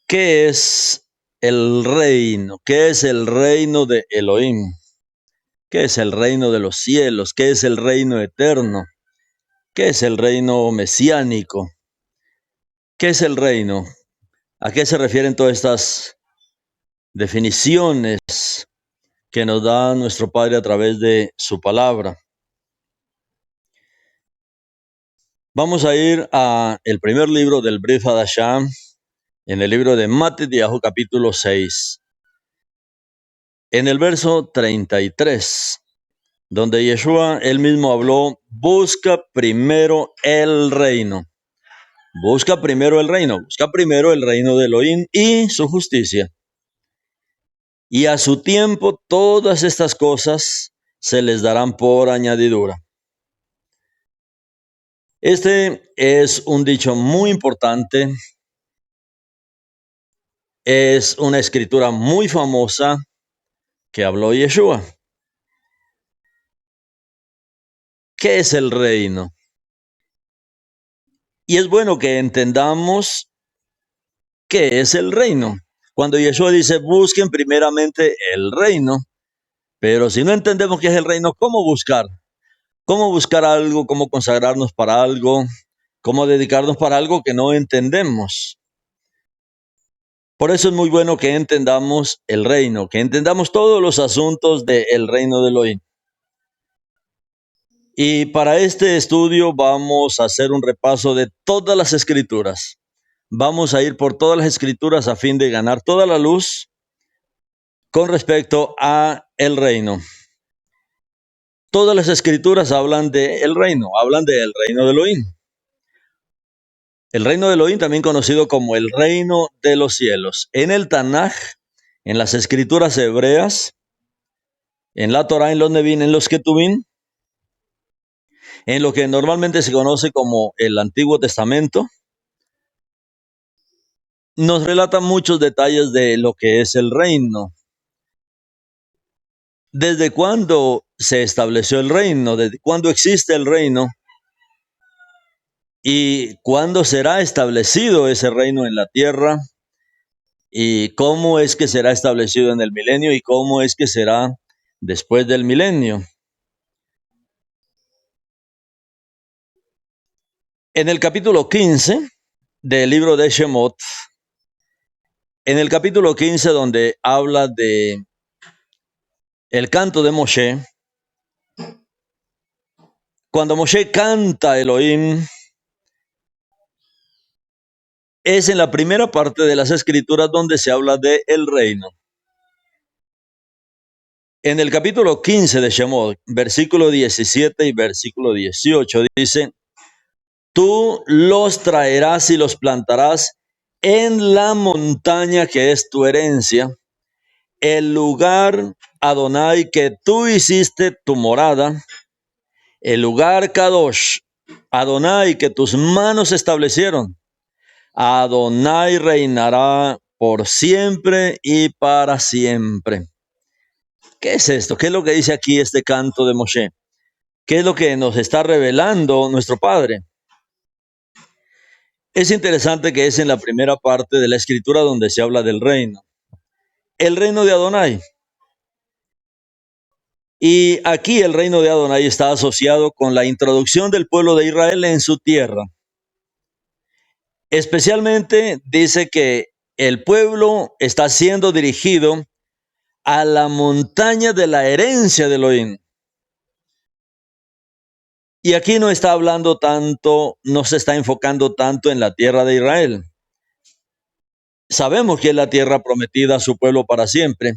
¿Qué es el reino? ¿Qué es el reino de Elohim? ¿Qué es el reino de los cielos? ¿Qué es el reino eterno? ¿Qué es el reino mesiánico? ¿Qué es el reino? ¿A qué se refieren todas estas definiciones que nos da nuestro Padre a través de su palabra? Vamos a ir a el primer libro del Brit Hadashah, en el libro de Matthew, capítulo 6, en el verso 33, donde Yeshua él mismo habló: busca primero el reino. Busca primero el reino, busca primero el reino de Elohim y su justicia. Y a su tiempo todas estas cosas se les darán por añadidura. Este es un dicho muy importante, es una escritura muy famosa que habló Yeshua. ¿Qué es el reino? Y es bueno que entendamos qué es el reino. Cuando Yeshua dice, busquen primeramente el reino, pero si no entendemos qué es el reino, ¿cómo buscar? ¿Cómo buscar algo? ¿Cómo consagrarnos para algo? ¿Cómo dedicarnos para algo que no entendemos? Por eso es muy bueno que entendamos el reino, que entendamos todos los asuntos del reino de Elohim. Y para este estudio vamos a hacer un repaso de todas las escrituras. Vamos a ir por todas las escrituras a fin de ganar toda la luz con respecto a el reino. Todas las escrituras hablan del reino, hablan del reino de Elohim. El reino de Elohim, también conocido como el reino de los cielos. En el Tanaj, en las escrituras hebreas, en la Torah, en los Nevim, en los Ketuvim, en lo que normalmente se conoce como el Antiguo Testamento, nos relata muchos detalles de lo que es el reino. ¿Desde cuándo se estableció el reino? ¿Desde cuándo existe el reino? ¿Y cuándo será establecido ese reino en la tierra? ¿Y cómo es que será establecido en el milenio? ¿Y cómo es que será después del milenio? En el capítulo 15 del libro de Shemot, en el capítulo 15 donde habla de el canto de Moshe, cuando Moshe canta a Elohim, es en la primera parte de las escrituras donde se habla de el reino. En el capítulo 15 de Shemot, versículo 17 y versículo 18, dice: tú los traerás y los plantarás en la montaña que es tu herencia, el lugar, Adonai, que tú hiciste tu morada, el lugar Kadosh, Adonai, que tus manos establecieron. Adonai reinará por siempre y para siempre. ¿Qué es esto? ¿Qué es lo que dice aquí este canto de Moshe? ¿Qué es lo que nos está revelando nuestro Padre? Es interesante que es en la primera parte de la escritura donde se habla del reino. El reino de Adonai. Y aquí el reino de Adonai está asociado con la introducción del pueblo de Israel en su tierra. Especialmente dice que el pueblo está siendo dirigido a la montaña de la herencia de Elohim. Y aquí no está hablando tanto, no se está enfocando tanto en la tierra de Israel. Sabemos que es la tierra prometida a su pueblo para siempre,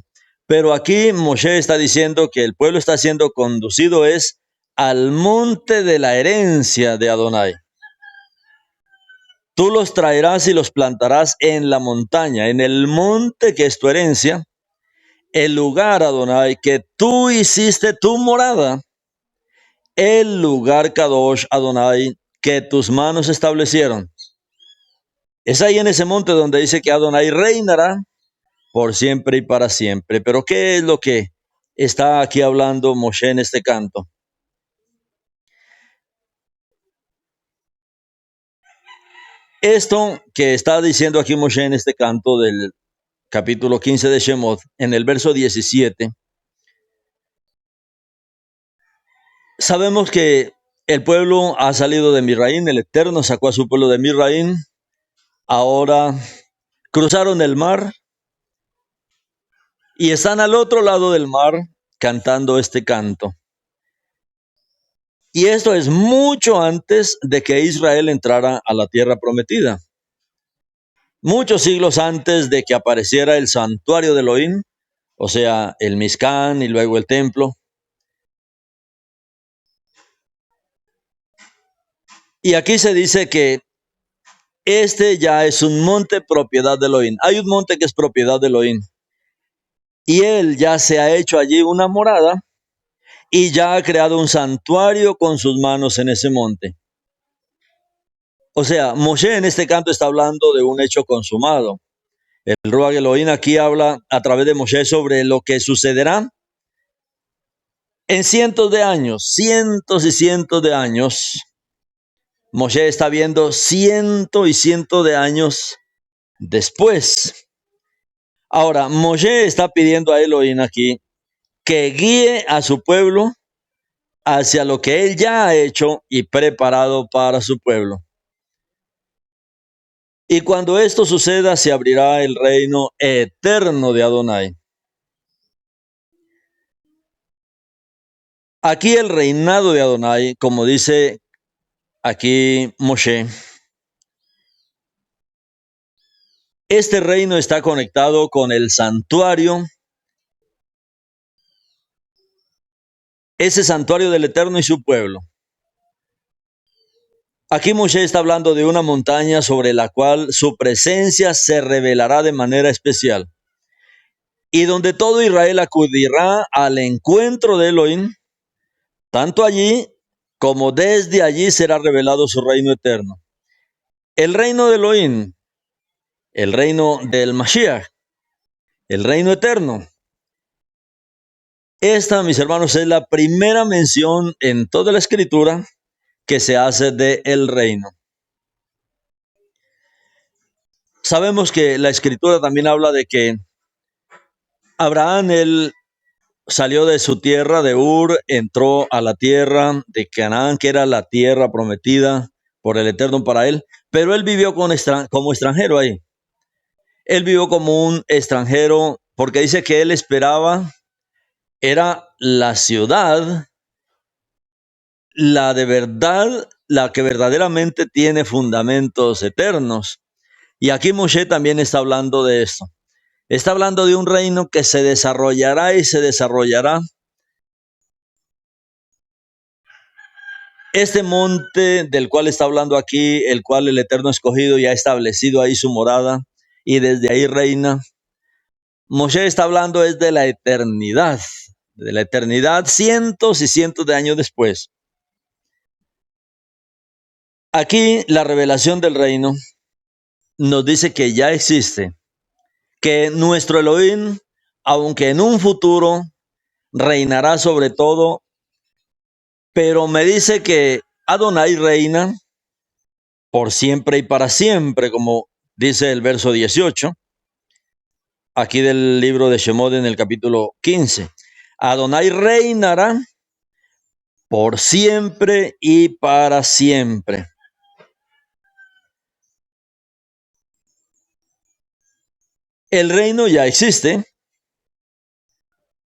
pero aquí Moshe está diciendo que el pueblo está siendo conducido es al monte de la herencia de Adonai. Tú los traerás y los plantarás en la montaña, en el monte que es tu herencia, el lugar, Adonai, que tú hiciste tu morada, el lugar Kadosh, Adonai, que tus manos establecieron. Es ahí en ese monte donde dice que Adonai reinará por siempre y para siempre. Pero ¿qué es lo que está aquí hablando Moshe en este canto? Esto que está diciendo aquí Moshe en este canto del capítulo 15 de Shemot, en el verso 17, sabemos que el pueblo ha salido de Misraín, el Eterno sacó a su pueblo de Misraín, ahora cruzaron el mar y están al otro lado del mar cantando este canto. Y esto es mucho antes de que Israel entrara a la tierra prometida. Muchos siglos antes de que apareciera el santuario de Elohim, o sea, el Mizcán y luego el templo. Y aquí se dice que este ya es un monte propiedad de Elohim. Hay un monte que es propiedad de Elohim. Y él ya se ha hecho allí una morada y ya ha creado un santuario con sus manos en ese monte. O sea, Moshe en este canto está hablando de un hecho consumado. El Ruach Elohim aquí habla a través de Moshe sobre lo que sucederá en cientos de años, cientos y cientos de años. Moshe está viendo cientos y cientos de años después. Ahora, Moshe está pidiendo a Elohim aquí que guíe a su pueblo hacia lo que él ya ha hecho y preparado para su pueblo. Y cuando esto suceda, se abrirá el reino eterno de Adonai. Aquí el reinado de Adonai, como dice aquí Moshe, este reino está conectado con el santuario, ese santuario del Eterno y su pueblo. Aquí Moshe está hablando de una montaña sobre la cual su presencia se revelará de manera especial y donde todo Israel acudirá al encuentro de Elohim, tanto allí como desde allí será revelado su reino eterno. El reino de Elohim, el reino del Mashiach, el reino eterno. Esta, mis hermanos, es la primera mención en toda la escritura que se hace de el reino. Sabemos que la escritura también habla de que Abraham, él salió de su tierra de Ur, entró a la tierra de Canaán, que era la tierra prometida por el Eterno para él, pero él vivió como extranjero ahí. Él vivió como un extranjero porque dice que él esperaba, era la ciudad, la de verdad, la que verdaderamente tiene fundamentos eternos. Y aquí Moshe también está hablando de esto. Está hablando de un reino que se desarrollará y se desarrollará. Este monte del cual está hablando aquí, el cual el Eterno ha escogido y ha establecido ahí su morada, y desde ahí reina. Moshe está hablando es de la eternidad cientos y cientos de años después. Aquí la revelación del reino nos dice que ya existe, que nuestro Elohim, aunque en un futuro reinará sobre todo, pero me dice que Adonai reina por siempre y para siempre, como dice el verso 18, aquí del libro de Shemot en el capítulo 15. Adonai reinará por siempre y para siempre. El reino ya existe.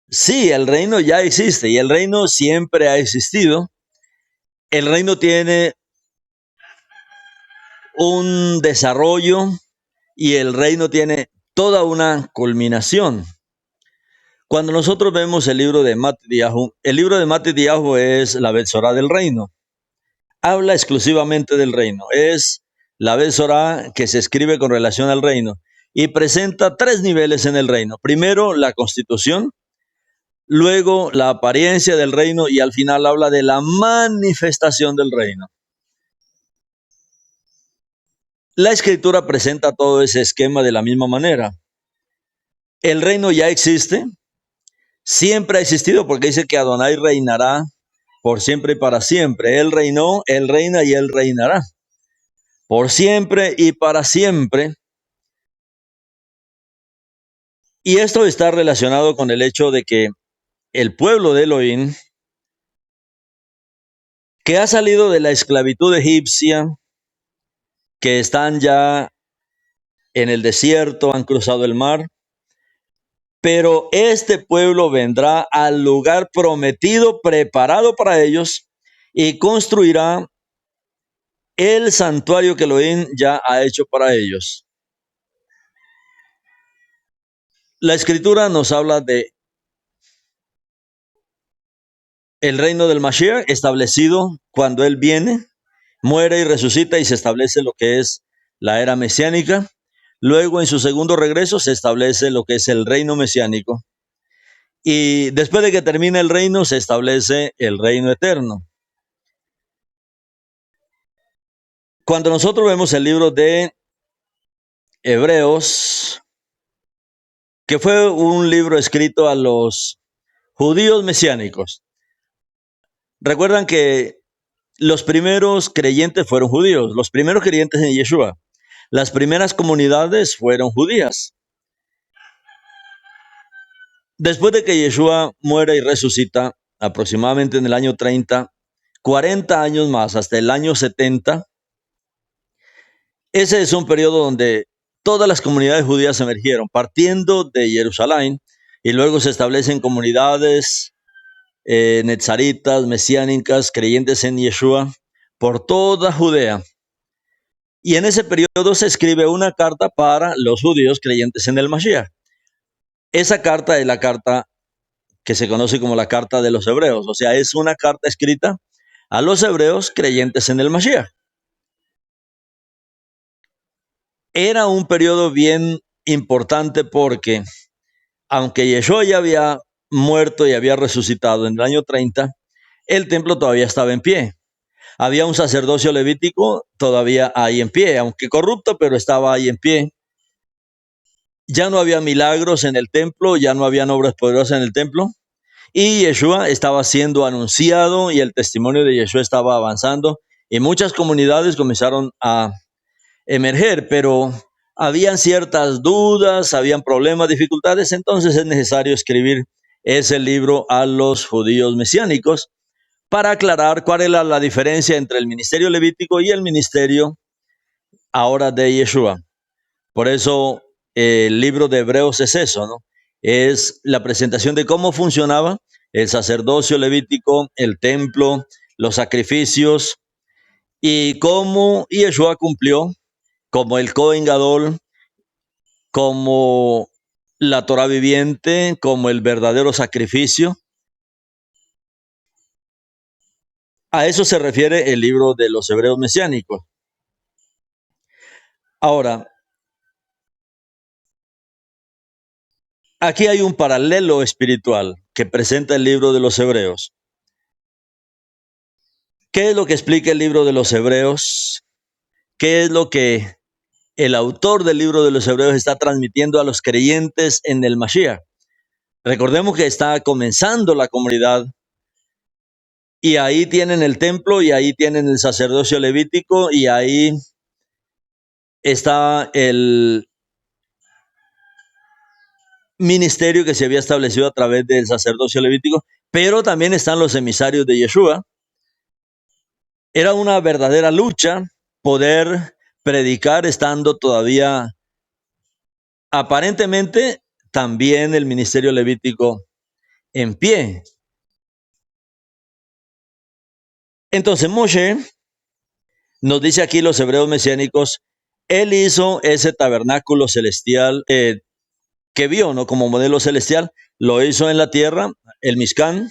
Sí, el reino ya existe y el reino siempre ha existido. El reino tiene un desarrollo y el reino tiene toda una culminación. Cuando nosotros vemos el libro de Mattiyahu, el libro de Mattiyahu es la Betzorá del reino. Habla exclusivamente del reino. Es la Betzorá que se escribe con relación al reino y presenta tres niveles en el reino. Primero, la constitución, luego la apariencia del reino y al final habla de la manifestación del reino. La escritura presenta todo ese esquema de la misma manera. El reino ya existe, siempre ha existido porque dice que Adonai reinará por siempre y para siempre. Él reinó, él reina y él reinará. por siempre y para siempre. Y esto está relacionado con el hecho de que el pueblo de Elohim, que ha salido de la esclavitud egipcia, que están ya en el desierto, han cruzado el mar, pero este pueblo vendrá al lugar prometido, preparado para ellos, y construirá el santuario que Elohim ya ha hecho para ellos. La escritura nos habla de el reino del Mashiach establecido cuando él viene, muere y resucita y se establece lo que es la era mesiánica. Luego en su segundo regreso se establece lo que es el reino mesiánico. Y después de que termine el reino se establece el reino eterno. Cuando nosotros vemos el libro de Hebreos, que fue un libro escrito a los judíos mesiánicos, recuerdan que los primeros creyentes fueron judíos, los primeros creyentes en Yeshua. Las primeras comunidades fueron judías. Después de que Yeshua muere y resucita, aproximadamente en el año 30, 40 años más, hasta el año 70, ese es un periodo donde todas las comunidades judías emergieron, partiendo de Jerusalén, y luego se establecen comunidades netzaritas, mesiánicas, creyentes en Yeshua, por toda Judea. Y en ese periodo se escribe una carta para los judíos creyentes en el Mashiach. Esa carta es la carta que se conoce como la carta de los hebreos, o sea, es una carta escrita a los hebreos creyentes en el Mashiach. Era un periodo bien importante porque, aunque Yeshua ya había muerto y había resucitado en el año 30, el templo todavía estaba en pie. Había un sacerdocio levítico todavía ahí en pie, aunque corrupto, pero estaba ahí en pie. Ya no había milagros en el templo, ya no habían obras poderosas en el templo, y Yeshua estaba siendo anunciado y el testimonio de Yeshua estaba avanzando, y muchas comunidades comenzaron a emerger, pero habían ciertas dudas, habían problemas, dificultades, entonces es necesario escribir ese libro a los judíos mesiánicos para aclarar cuál era la diferencia entre el ministerio levítico y el ministerio ahora de Yeshua. Por eso el libro de Hebreos es eso, ¿no? Es la presentación de cómo funcionaba el sacerdocio levítico, el templo, los sacrificios, y cómo Yeshua cumplió como el Cohen Gadol, como la Torah viviente, como el verdadero sacrificio. A eso se refiere el libro de los hebreos mesiánicos. Ahora, aquí hay un paralelo espiritual que presenta el libro de los hebreos. ¿Qué es lo que explica el libro de los hebreos? ¿Qué es lo que el autor del libro de los hebreos está transmitiendo a los creyentes en el Mashiach? Recordemos que está comenzando la comunidad y ahí tienen el templo y ahí tienen el sacerdocio levítico y ahí está el ministerio que se había establecido a través del sacerdocio levítico, pero también están los emisarios de Yeshua. Era una verdadera lucha poder predicar estando todavía aparentemente también el ministerio levítico en pie. Entonces Moshe nos dice aquí los hebreos mesiánicos, él hizo ese tabernáculo celestial que vio, ¿no? Como modelo celestial, lo hizo en la tierra, el Mishkan,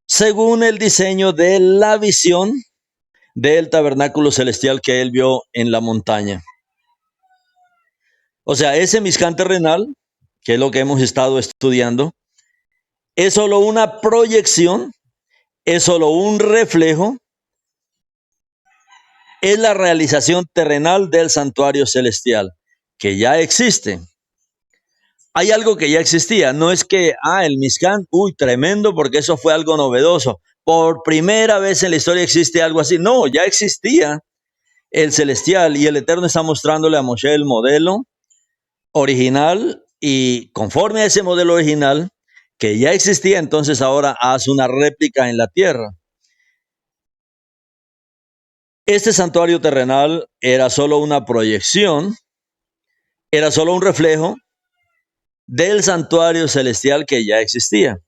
según el diseño de la visión del tabernáculo celestial que él vio en la montaña. O sea, ese Mishkan terrenal, que es lo que hemos estado estudiando, es solo una proyección, es solo un reflejo, es la realización terrenal del santuario celestial, que ya existe. Hay algo que ya existía, no es que, el Mishkan, tremendo, porque eso fue algo novedoso. Por primera vez en la historia existe algo así. No, ya existía. el celestial, y el Eterno está mostrándole a Moshe el modelo original, y conforme a ese modelo original que ya existía, entonces ahora haz una réplica en la tierra. Este santuario terrenal era solo una proyección, era solo un reflejo del santuario celestial que ya existía.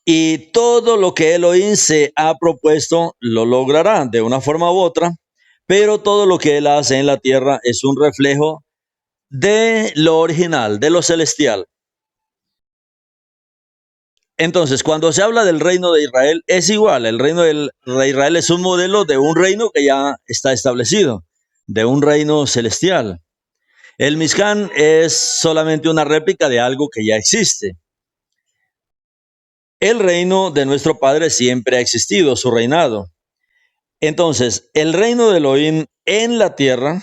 Y todo lo que Elohim se ha propuesto lo logrará de una forma u otra, pero todo lo que él hace en la tierra es un reflejo de lo original, de lo celestial. Entonces, cuando se habla del reino de Israel, es igual. El reino de Israel es un modelo de un reino que ya está establecido, de un reino celestial. El Mishkan es solamente una réplica de algo que ya existe. El reino de nuestro Padre siempre ha existido, su reinado. Entonces, el reino de Elohim en la tierra,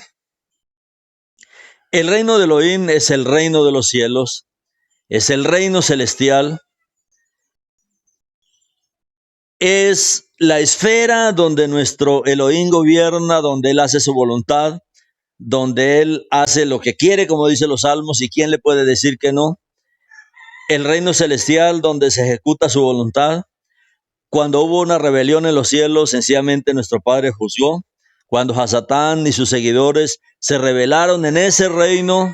el reino de Elohim es el reino de los cielos, es el reino celestial, es la esfera donde nuestro Elohim gobierna, donde Él hace su voluntad, donde Él hace lo que quiere, como dicen los salmos, y quién le puede decir que no. El reino celestial donde se ejecuta su voluntad. Cuando hubo una rebelión en los cielos, sencillamente nuestro Padre juzgó. Cuando Hasatán y sus seguidores se rebelaron en ese reino,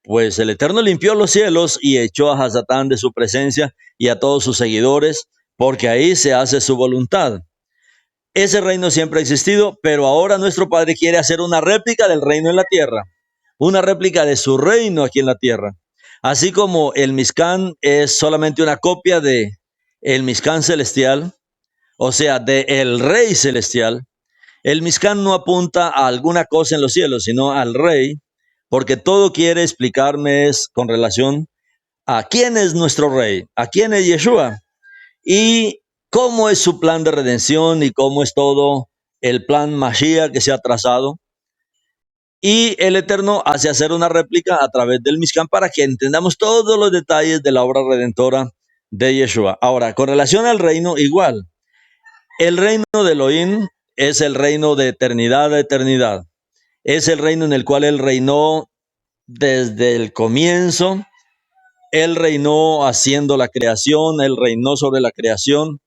pues el Eterno limpió los cielos y echó a Hasatán de su presencia y a todos sus seguidores, porque ahí se hace su voluntad. Ese reino siempre ha existido, pero ahora nuestro Padre quiere hacer una réplica del reino en la tierra, una réplica de su reino aquí en la tierra. Así como el Mishkan es solamente una copia de el Mishkan celestial, o sea, de el Rey celestial, el Mishkan no apunta a alguna cosa en los cielos, sino al Rey, porque todo quiere explicarme es con relación a quién es nuestro Rey, a quién es Yeshua, y cómo es su plan de redención y cómo es todo el plan Mashiach que se ha trazado. Y el Eterno hace hacer una réplica a través del Mishkan para que entendamos todos los detalles de la obra redentora de Yeshua. Ahora, con relación al reino, igual. El reino de Elohim es el reino de eternidad a eternidad. Es el reino en el cual Él reinó desde el comienzo. Él reinó haciendo la creación, Él reinó sobre la creación.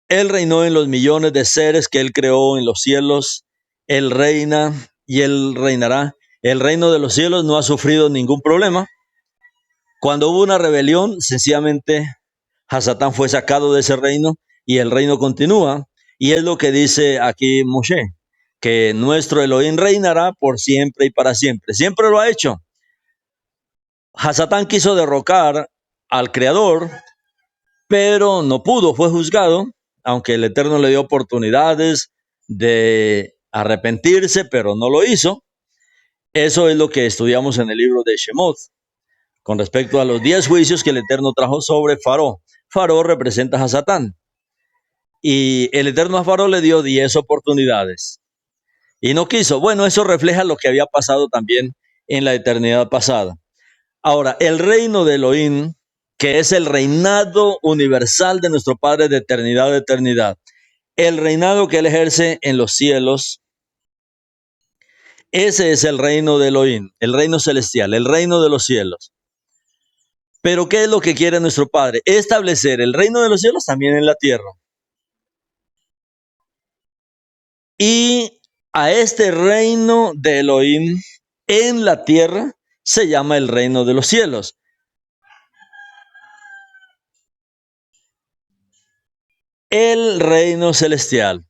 Él reinó en los millones de seres que Él creó en los cielos. Él reina y Él reinará. El reino de los cielos no ha sufrido ningún problema. Cuando hubo una rebelión, sencillamente Hasatán fue sacado de ese reino y el reino continúa. Y es lo que dice aquí Moshe, que nuestro Elohim reinará por siempre y para siempre. Siempre lo ha hecho. Hasatán quiso derrocar al Creador, pero no pudo, fue juzgado, aunque el Eterno le dio oportunidades de arrepentirse, pero no lo hizo. Eso es lo que estudiamos en el libro de Shemot, con respecto a los 10 juicios que el Eterno trajo sobre Faro. Faro representa a Hasatán. Y el Eterno a Faro le dio 10 oportunidades. Y no quiso. Bueno, eso refleja lo que había pasado también en la eternidad pasada. Ahora, el reino de Elohim, que es el reinado universal de nuestro Padre de eternidad a eternidad, el reinado que Él ejerce en los cielos, ese es el reino de Elohim, el reino celestial, el reino de los cielos. Pero ¿qué es lo que quiere nuestro Padre? Establecer el reino de los cielos también en la tierra. Y a este reino de Elohim en la tierra se llama el reino de los cielos. El reino celestial.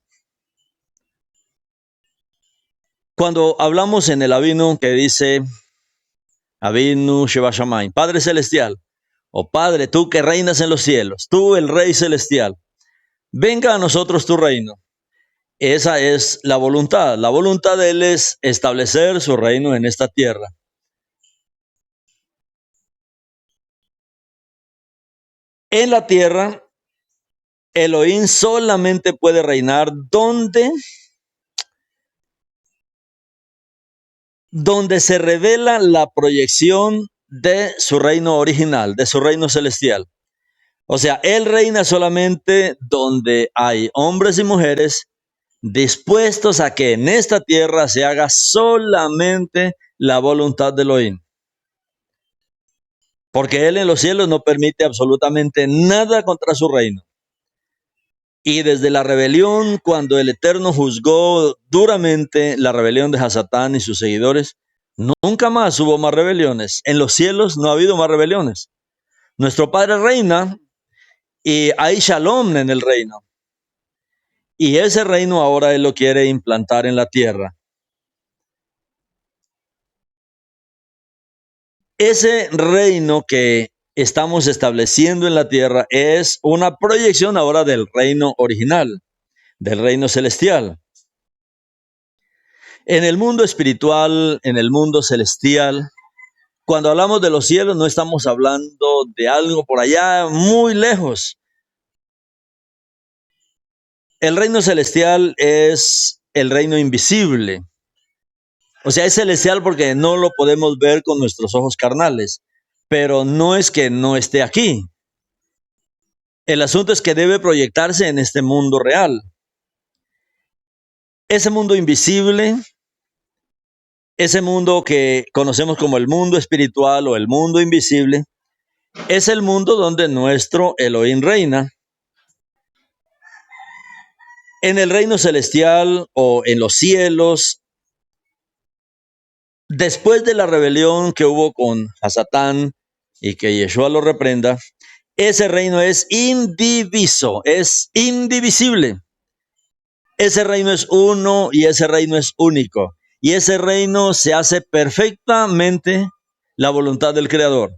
Cuando hablamos en el Avinu que dice Avinu Sheva Shamayim, Padre celestial, o Padre, tú que reinas en los cielos, tú el Rey celestial, venga a nosotros tu reino. Esa es la voluntad. La voluntad de Él es establecer su reino en esta tierra. En la tierra, Elohim solamente puede reinar donde se revela la proyección de su reino original, de su reino celestial. O sea, Él reina solamente donde hay hombres y mujeres dispuestos a que en esta tierra se haga solamente la voluntad de Elohim. Porque Él en los cielos no permite absolutamente nada contra su reino. Y desde la rebelión, cuando el Eterno juzgó duramente la rebelión de Hasatán y sus seguidores, nunca más hubo más rebeliones. En los cielos no ha habido más rebeliones. Nuestro Padre reina y hay shalom en el reino. Y ese reino ahora Él lo quiere implantar en la tierra. Ese reino que estamos estableciendo en la tierra es una proyección ahora del reino original, del reino celestial. En el mundo espiritual, en el mundo celestial, cuando hablamos de los cielos no estamos hablando de algo por allá muy lejos. El reino celestial es el reino invisible. O sea, es celestial porque no lo podemos ver con nuestros ojos carnales, pero no es que no esté aquí. El asunto es que debe proyectarse en este mundo real. Ese mundo invisible, ese mundo que conocemos como el mundo espiritual o el mundo invisible, es el mundo donde nuestro Elohim reina. En el reino celestial o en los cielos, después de la rebelión que hubo con Hasatán y que Yeshua lo reprenda, ese reino es indiviso, es indivisible. Ese reino es uno y ese reino es único. Y ese reino se hace perfectamente la voluntad del Creador.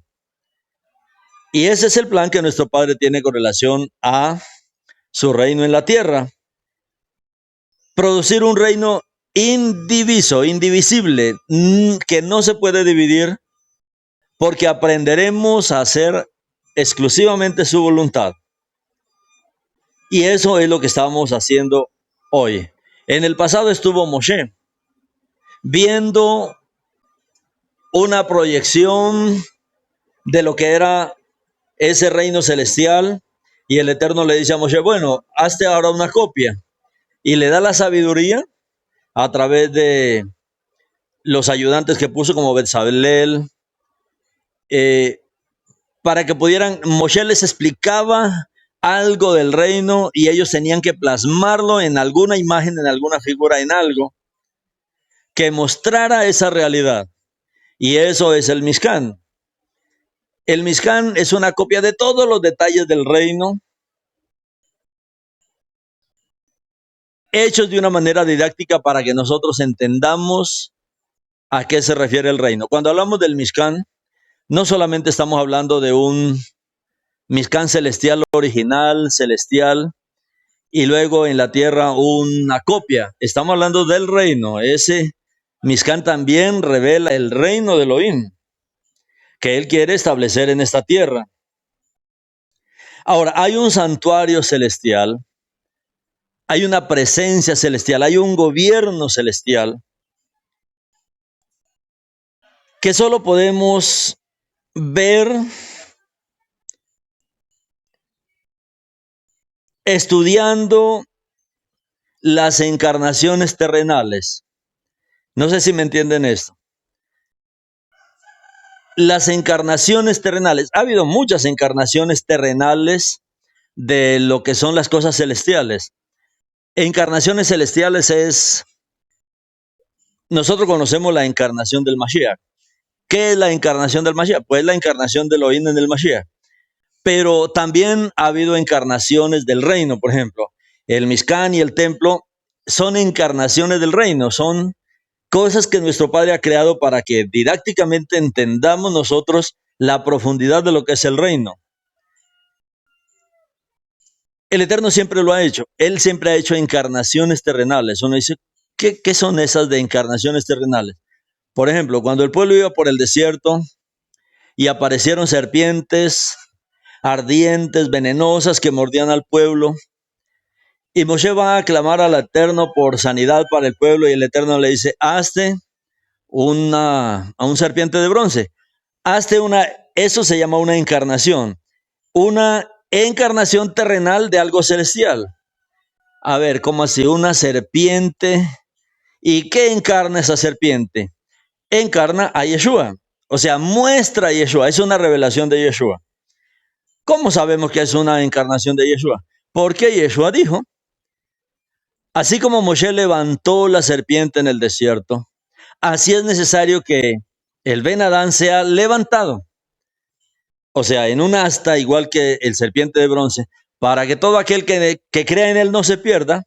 Y ese es el plan que nuestro Padre tiene con relación a su reino en la tierra. Producir un reino indiviso, indivisible, que no se puede dividir, porque aprenderemos a hacer exclusivamente su voluntad. Y eso es lo que estamos haciendo hoy. En el pasado estuvo Moshe viendo una proyección de lo que era ese reino celestial, y el Eterno le dice a Moshe, bueno, hazte ahora una copia, y le da la sabiduría a través de los ayudantes que puso como Betzalel, para que pudieran, Moshe les explicaba algo del reino y ellos tenían que plasmarlo en alguna imagen, en alguna figura, en algo que mostrara esa realidad. Y eso es el Mishkan. El Mishkan es una copia de todos los detalles del reino, hechos de una manera didáctica para que nosotros entendamos a qué se refiere el reino. Cuando hablamos del Mishkan, no solamente estamos hablando de un Mishkan celestial original, celestial, y luego en la tierra una copia. Estamos hablando del reino. Ese Mishkan también revela el reino de Elohim, que Él quiere establecer en esta tierra. Ahora, hay un santuario celestial, hay una presencia celestial, hay un gobierno celestial que solo podemos ver estudiando las encarnaciones terrenales. No sé si me entienden esto. Las encarnaciones terrenales, ha habido muchas encarnaciones terrenales de lo que son las cosas celestiales. Encarnaciones celestiales es, nosotros conocemos la encarnación del Mashiach. ¿Qué es la encarnación del Mashiach? Pues la encarnación del Elohim en el Mashiach. Pero también ha habido encarnaciones del reino, por ejemplo. El Mishkan y el templo son encarnaciones del reino, son cosas que nuestro Padre ha creado para que didácticamente entendamos nosotros la profundidad de lo que es el reino. El Eterno siempre lo ha hecho. Él siempre ha hecho encarnaciones terrenales. Uno dice, ¿qué son esas de encarnaciones terrenales? Por ejemplo, cuando el pueblo iba por el desierto y aparecieron serpientes ardientes, venenosas, que mordían al pueblo, y Moshe va a clamar al Eterno por sanidad para el pueblo, y el Eterno le dice, hazte a un serpiente de bronce. Eso se llama una encarnación terrenal de algo celestial. A ver, ¿cómo así? Una serpiente. ¿Y qué encarna esa serpiente? Encarna a Yeshua. O sea, muestra a Yeshua. Es una revelación de Yeshua. ¿Cómo sabemos que es una encarnación de Yeshua? Porque Yeshua dijo, así como Moshe levantó la serpiente en el desierto, así es necesario que el Ben Adán sea levantado. O sea, en un asta, igual que el serpiente de bronce, para que todo aquel que crea en él no se pierda,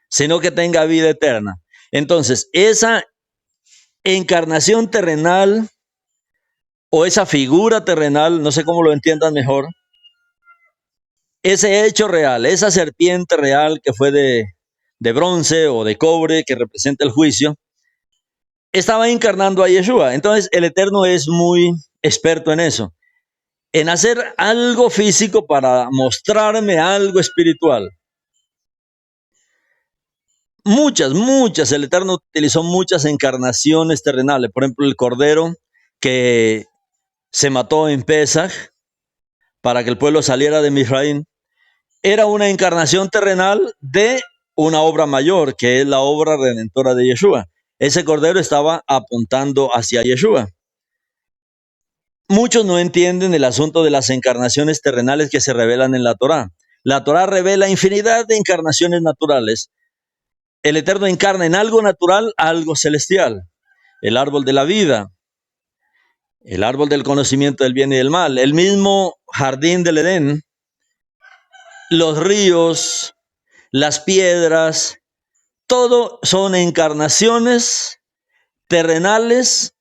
sino que tenga vida eterna. Entonces, esa encarnación terrenal o esa figura terrenal, no sé cómo lo entiendan mejor, ese hecho real, esa serpiente real que fue de bronce o de cobre, que representa el juicio, estaba encarnando a Yeshua. Entonces, el Eterno es muy experto en eso, en hacer algo físico para mostrarme algo espiritual. Muchas, el Eterno utilizó muchas encarnaciones terrenales. Por ejemplo, el Cordero que se mató en Pesaj para que el pueblo saliera de Misraim, era una encarnación terrenal de una obra mayor, que es la obra redentora de Yeshua. Ese Cordero estaba apuntando hacia Yeshua. Muchos no entienden el asunto de las encarnaciones terrenales que se revelan en la Torá. La Torá revela infinidad de encarnaciones naturales. El Eterno encarna en algo natural, algo celestial. El árbol de la vida, el árbol del conocimiento del bien y del mal, el mismo jardín del Edén, los ríos, las piedras, todo son encarnaciones terrenales.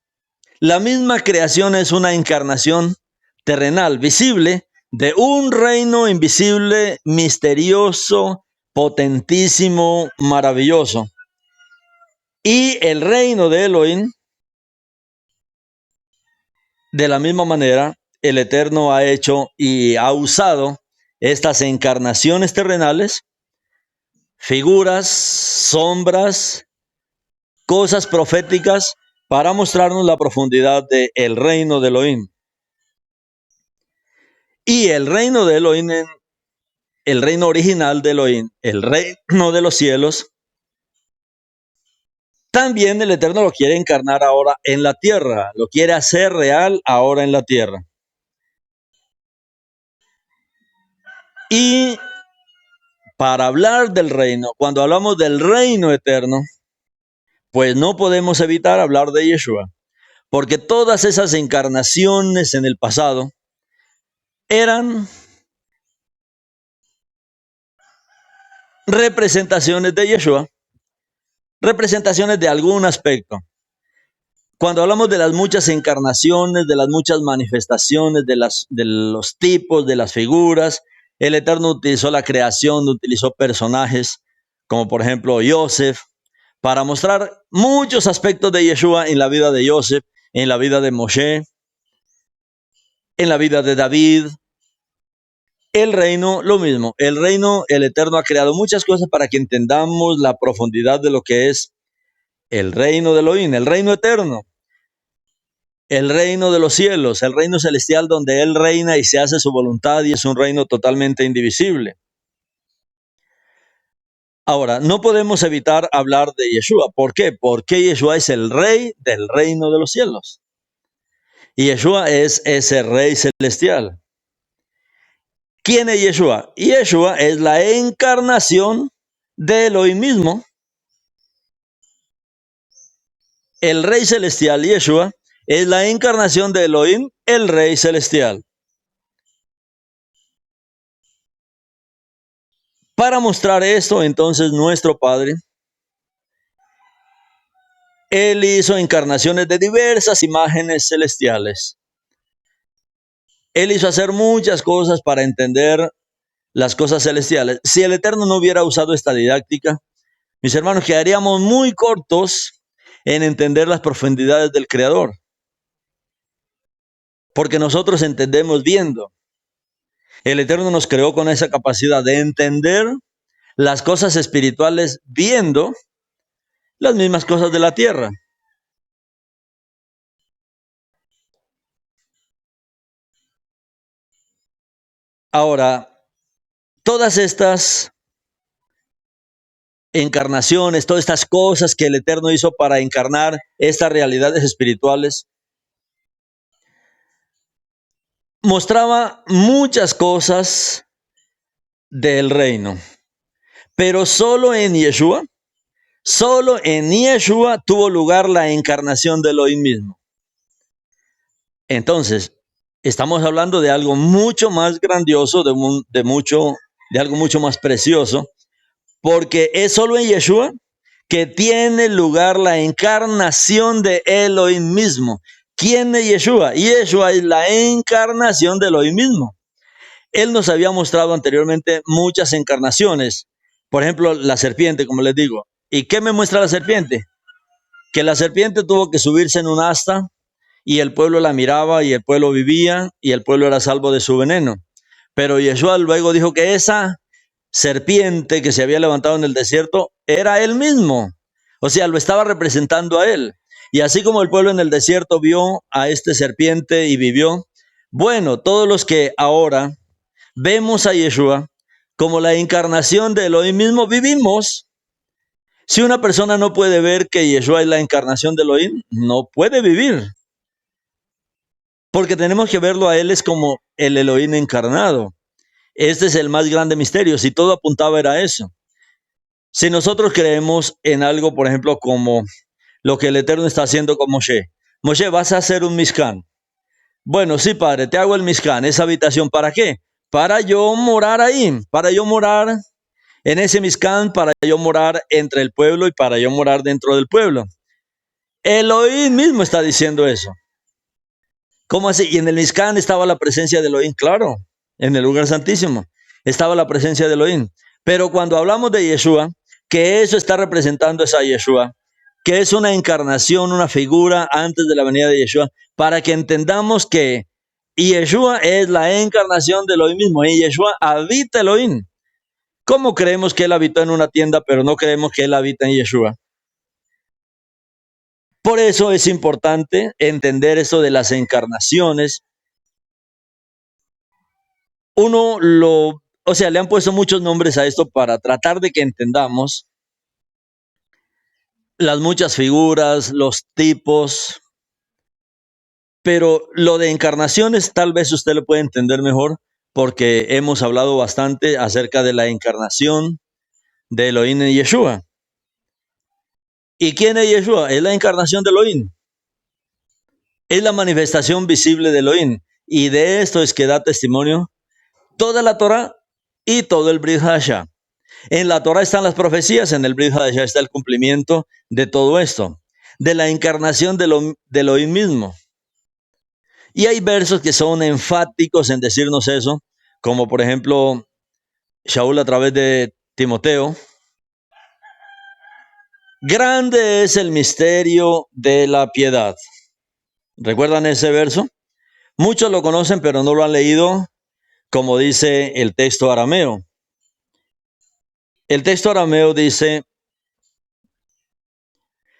La misma creación es una encarnación terrenal, visible, de un reino invisible, misterioso, potentísimo, maravilloso. Y el reino de Elohim, de la misma manera, el Eterno ha hecho y ha usado estas encarnaciones terrenales, figuras, sombras, cosas proféticas, para mostrarnos la profundidad del reino de Elohim. Y el reino de Elohim, el reino original de Elohim, el reino de los cielos, también el Eterno lo quiere encarnar ahora en la tierra, lo quiere hacer real ahora en la tierra. Y para hablar del reino, cuando hablamos del reino eterno, pues no podemos evitar hablar de Yeshua, porque todas esas encarnaciones en el pasado eran representaciones de Yeshua, representaciones de algún aspecto. Cuando hablamos de las muchas encarnaciones, de las muchas manifestaciones, de los tipos, de las figuras, el Eterno utilizó la creación, utilizó personajes, como por ejemplo Yosef, para mostrar muchos aspectos de Yeshua en la vida de Yosef, en la vida de Moshe, en la vida de David. El reino, lo mismo. El reino, el Eterno ha creado muchas cosas para que entendamos la profundidad de lo que es el reino de Elohim, el reino eterno, el reino de los cielos, el reino celestial donde Él reina y se hace su voluntad y es un reino totalmente indivisible. Ahora, no podemos evitar hablar de Yeshua. ¿Por qué? Porque Yeshua es el rey del reino de los cielos. Y Yeshua es ese rey celestial. ¿Quién es Yeshua? Yeshua es la encarnación de Elohim mismo. El rey celestial Yeshua es la encarnación de Elohim, el rey celestial. Para mostrar esto, entonces, nuestro Padre, Él hizo encarnaciones de diversas imágenes celestiales. Él hizo hacer muchas cosas para entender las cosas celestiales. Si el Eterno no hubiera usado esta didáctica, mis hermanos, quedaríamos muy cortos en entender las profundidades del Creador. Porque nosotros entendemos viendo. El Eterno nos creó con esa capacidad de entender las cosas espirituales viendo las mismas cosas de la tierra. Ahora, todas estas encarnaciones, todas estas cosas que el Eterno hizo para encarnar estas realidades espirituales, mostraba muchas cosas del reino, pero solo en Yeshua tuvo lugar la encarnación de Elohim mismo. Entonces, estamos hablando de algo mucho más grandioso, de algo mucho más precioso, porque es solo en Yeshua que tiene lugar la encarnación de Elohim mismo. ¿Quién es Yeshua? Yeshua es la encarnación de Elohim mismo. Él nos había mostrado anteriormente muchas encarnaciones. Por ejemplo, la serpiente, como les digo. ¿Y qué me muestra la serpiente? Que la serpiente tuvo que subirse en un asta y el pueblo la miraba y el pueblo vivía y el pueblo era salvo de su veneno. Pero Yeshua luego dijo que esa serpiente que se había levantado en el desierto era él mismo. O sea, lo estaba representando a él. Y así como el pueblo en el desierto vio a este serpiente y vivió, bueno, todos los que ahora vemos a Yeshua como la encarnación de Elohim mismo, vivimos. Si una persona no puede ver que Yeshua es la encarnación de Elohim, no puede vivir. Porque tenemos que verlo a él es como el Elohim encarnado. Este es el más grande misterio. Si todo apuntaba era eso. Si nosotros creemos en algo, por ejemplo, como lo que el Eterno está haciendo con Moshe. Moshe, vas a hacer un Mishkan. Bueno, sí, padre, te hago el Mishkan, esa habitación. ¿Para qué? Para yo morar ahí, para yo morar en ese Mishkan, para yo morar entre el pueblo y para yo morar dentro del pueblo. Elohim mismo está diciendo eso. ¿Cómo así? Y en el Mishkan estaba la presencia de Elohim, claro, en el lugar santísimo estaba la presencia de Elohim. Pero cuando hablamos de Yeshua, que eso está representando es a Yeshua, que es una encarnación, una figura antes de la venida de Yeshua, para que entendamos que Yeshua es la encarnación de Elohim mismo. En Yeshua habita Elohim. ¿Cómo creemos que él habitó en una tienda, pero no creemos que él habita en Yeshua? Por eso es importante entender eso de las encarnaciones. Le han puesto muchos nombres a esto para tratar de que entendamos las muchas figuras, los tipos, pero lo de encarnaciones tal vez usted lo puede entender mejor porque hemos hablado bastante acerca de la encarnación de Elohim en Yeshua. ¿Y quién es Yeshua? Es la encarnación de Elohim. Es la manifestación visible de Elohim. Y de esto es que da testimonio toda la Torah y todo el Brit Hadashah. En la Torah están las profecías, en el Brit Hadashah está el cumplimiento de todo esto, de la encarnación de Elohim mismo. Y hay versos que son enfáticos en decirnos eso, como por ejemplo, Shaul a través de Timoteo. Grande es el misterio de la piedad. ¿Recuerdan ese verso? Muchos lo conocen, pero no lo han leído, como dice el texto arameo. El texto arameo dice: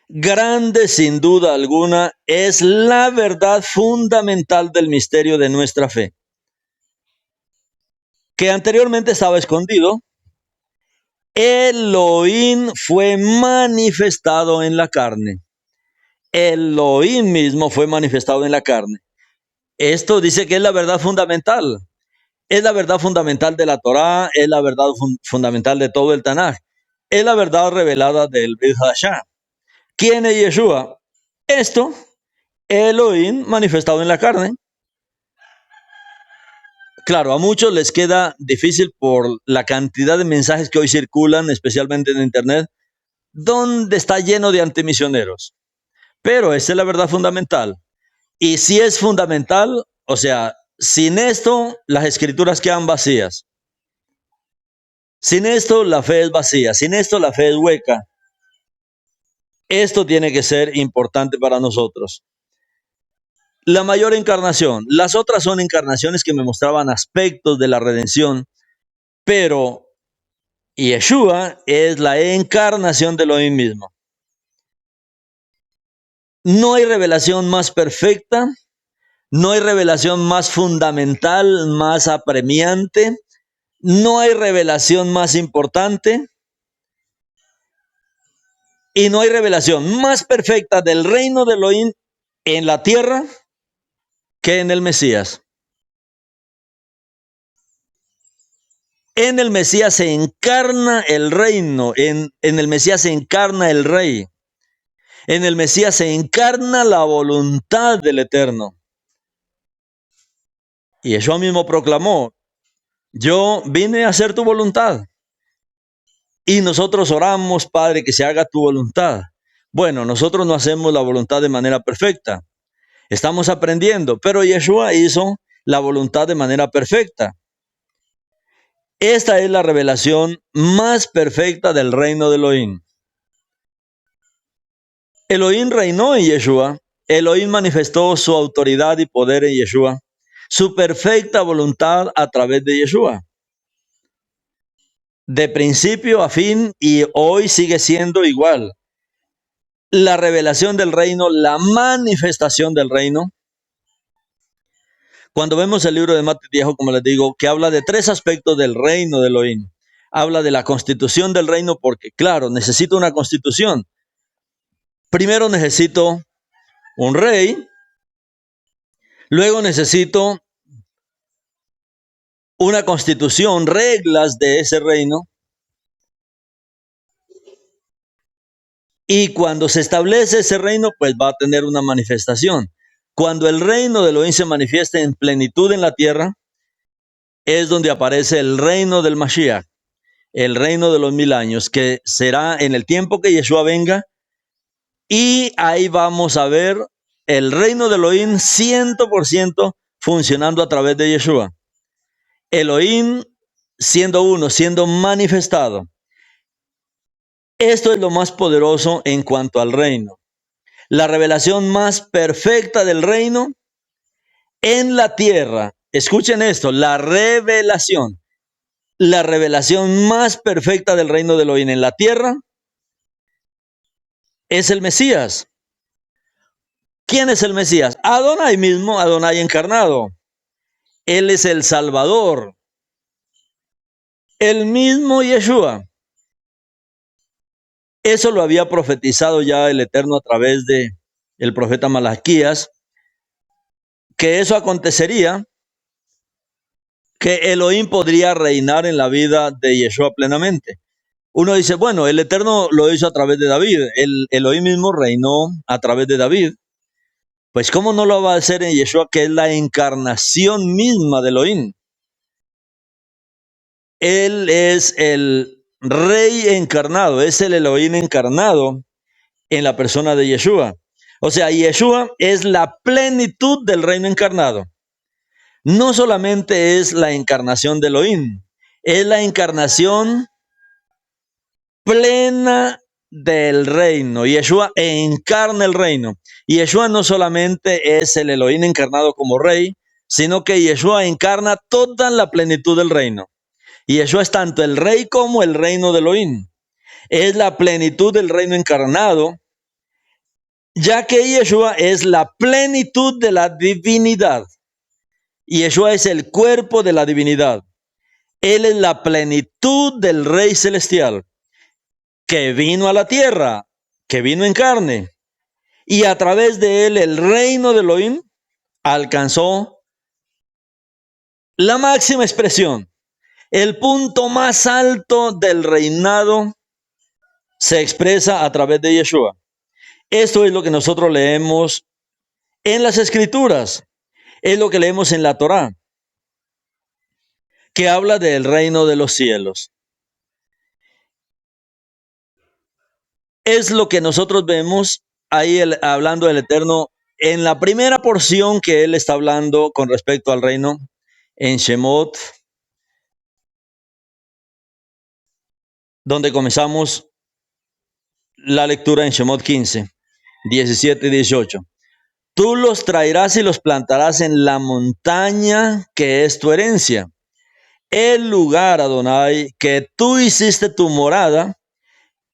grande sin duda alguna es la verdad fundamental del misterio de nuestra fe, que anteriormente estaba escondido. Elohim fue manifestado en la carne. Elohim mismo fue manifestado en la carne. Esto dice que es la verdad fundamental. Es la verdad fundamental de la Torá, es la verdad fundamental de todo el Tanaj. Es la verdad revelada del Brit Hadashah. ¿Quién es Yeshua? Esto, Elohim manifestado en la carne. Claro, a muchos les queda difícil por la cantidad de mensajes que hoy circulan, especialmente en internet, donde está lleno de antimisioneros. Pero esa es la verdad fundamental. Y si es fundamental, o sea, sin esto las escrituras quedan vacías. Sin esto la fe es vacía, sin esto la fe es hueca. Esto tiene que ser importante para nosotros. La mayor encarnación. Las otras son encarnaciones que me mostraban aspectos de la redención, pero Yeshua es la encarnación de Elohim mismo. No hay revelación más perfecta, no hay revelación más fundamental, más apremiante, no hay revelación más importante Y no hay revelación más perfecta del reino de Elohim en la tierra que en el Mesías. En el Mesías se encarna el reino, en el Mesías se encarna el rey. En el Mesías se encarna la voluntad del Eterno. Y Yeshua mismo proclamó, yo vine a hacer tu voluntad. Y nosotros oramos, Padre, que se haga tu voluntad. Bueno, nosotros no hacemos la voluntad de manera perfecta. Estamos aprendiendo, pero Yeshua hizo la voluntad de manera perfecta. Esta es la revelación más perfecta del reino de Elohim. Elohim reinó en Yeshua. Elohim manifestó su autoridad y poder en Yeshua. Su perfecta voluntad a través de Yeshua. De principio a fin y hoy sigue siendo igual. La revelación del reino, la manifestación del reino. Cuando vemos el libro de Mateo, como les digo, que habla de tres aspectos del reino de Elohim. Habla de la constitución del reino porque, claro, necesito una constitución. Primero necesito un rey. Luego necesito una constitución, reglas de ese reino. Y cuando se establece ese reino, pues va a tener una manifestación. Cuando el reino de Elohim se manifiesta en plenitud en la tierra, es donde aparece el reino del Mashiach, el reino de los 1000 años, que será en el tiempo que Yeshua venga. Y ahí vamos a ver el reino de Elohim 100% funcionando a través de Yeshua. Elohim siendo uno, siendo manifestado. Esto es lo más poderoso en cuanto al reino. La revelación más perfecta del reino en la tierra. Escuchen esto, la revelación más perfecta del reino de Elohim en la tierra es el Mesías. ¿Quién es el Mesías? Adonai mismo, Adonai encarnado. Él es el Salvador. El mismo Yeshua. Eso lo había profetizado ya el Eterno a través de el profeta Malaquías, que eso acontecería, que Elohim podría reinar en la vida de Yeshua plenamente. Uno dice, bueno, el Eterno lo hizo a través de David, el Elohim mismo reinó a través de David. Pues ¿cómo no lo va a hacer en Yeshua, que es la encarnación misma de Elohim? Él es el Rey encarnado, es el Elohim encarnado en la persona de Yeshua. O sea, Yeshua es la plenitud del reino encarnado. No solamente es la encarnación de Elohim, es la encarnación plena del reino. Yeshua encarna el reino. Yeshua no solamente es el Elohim encarnado como rey, sino que Yeshua encarna toda la plenitud del reino. Yeshua es tanto el rey como el reino de Elohim. Es la plenitud del reino encarnado, ya que Yeshua es la plenitud de la divinidad. Yeshua es el cuerpo de la divinidad. Él es la plenitud del Rey celestial, que vino a la tierra, que vino en carne. Y a través de él el reino de Elohim alcanzó la máxima expresión. El punto más alto del reinado se expresa a través de Yeshua. Esto es lo que nosotros leemos en las Escrituras. Es lo que leemos en la Torá, que habla del reino de los cielos. Es lo que nosotros vemos ahí hablando del Eterno en la primera porción que él está hablando con respecto al reino en Shemot, donde comenzamos la lectura en Shemot 15, 17 y 18. Tú los traerás y los plantarás en la montaña que es tu herencia, el lugar, Adonai, que tú hiciste tu morada,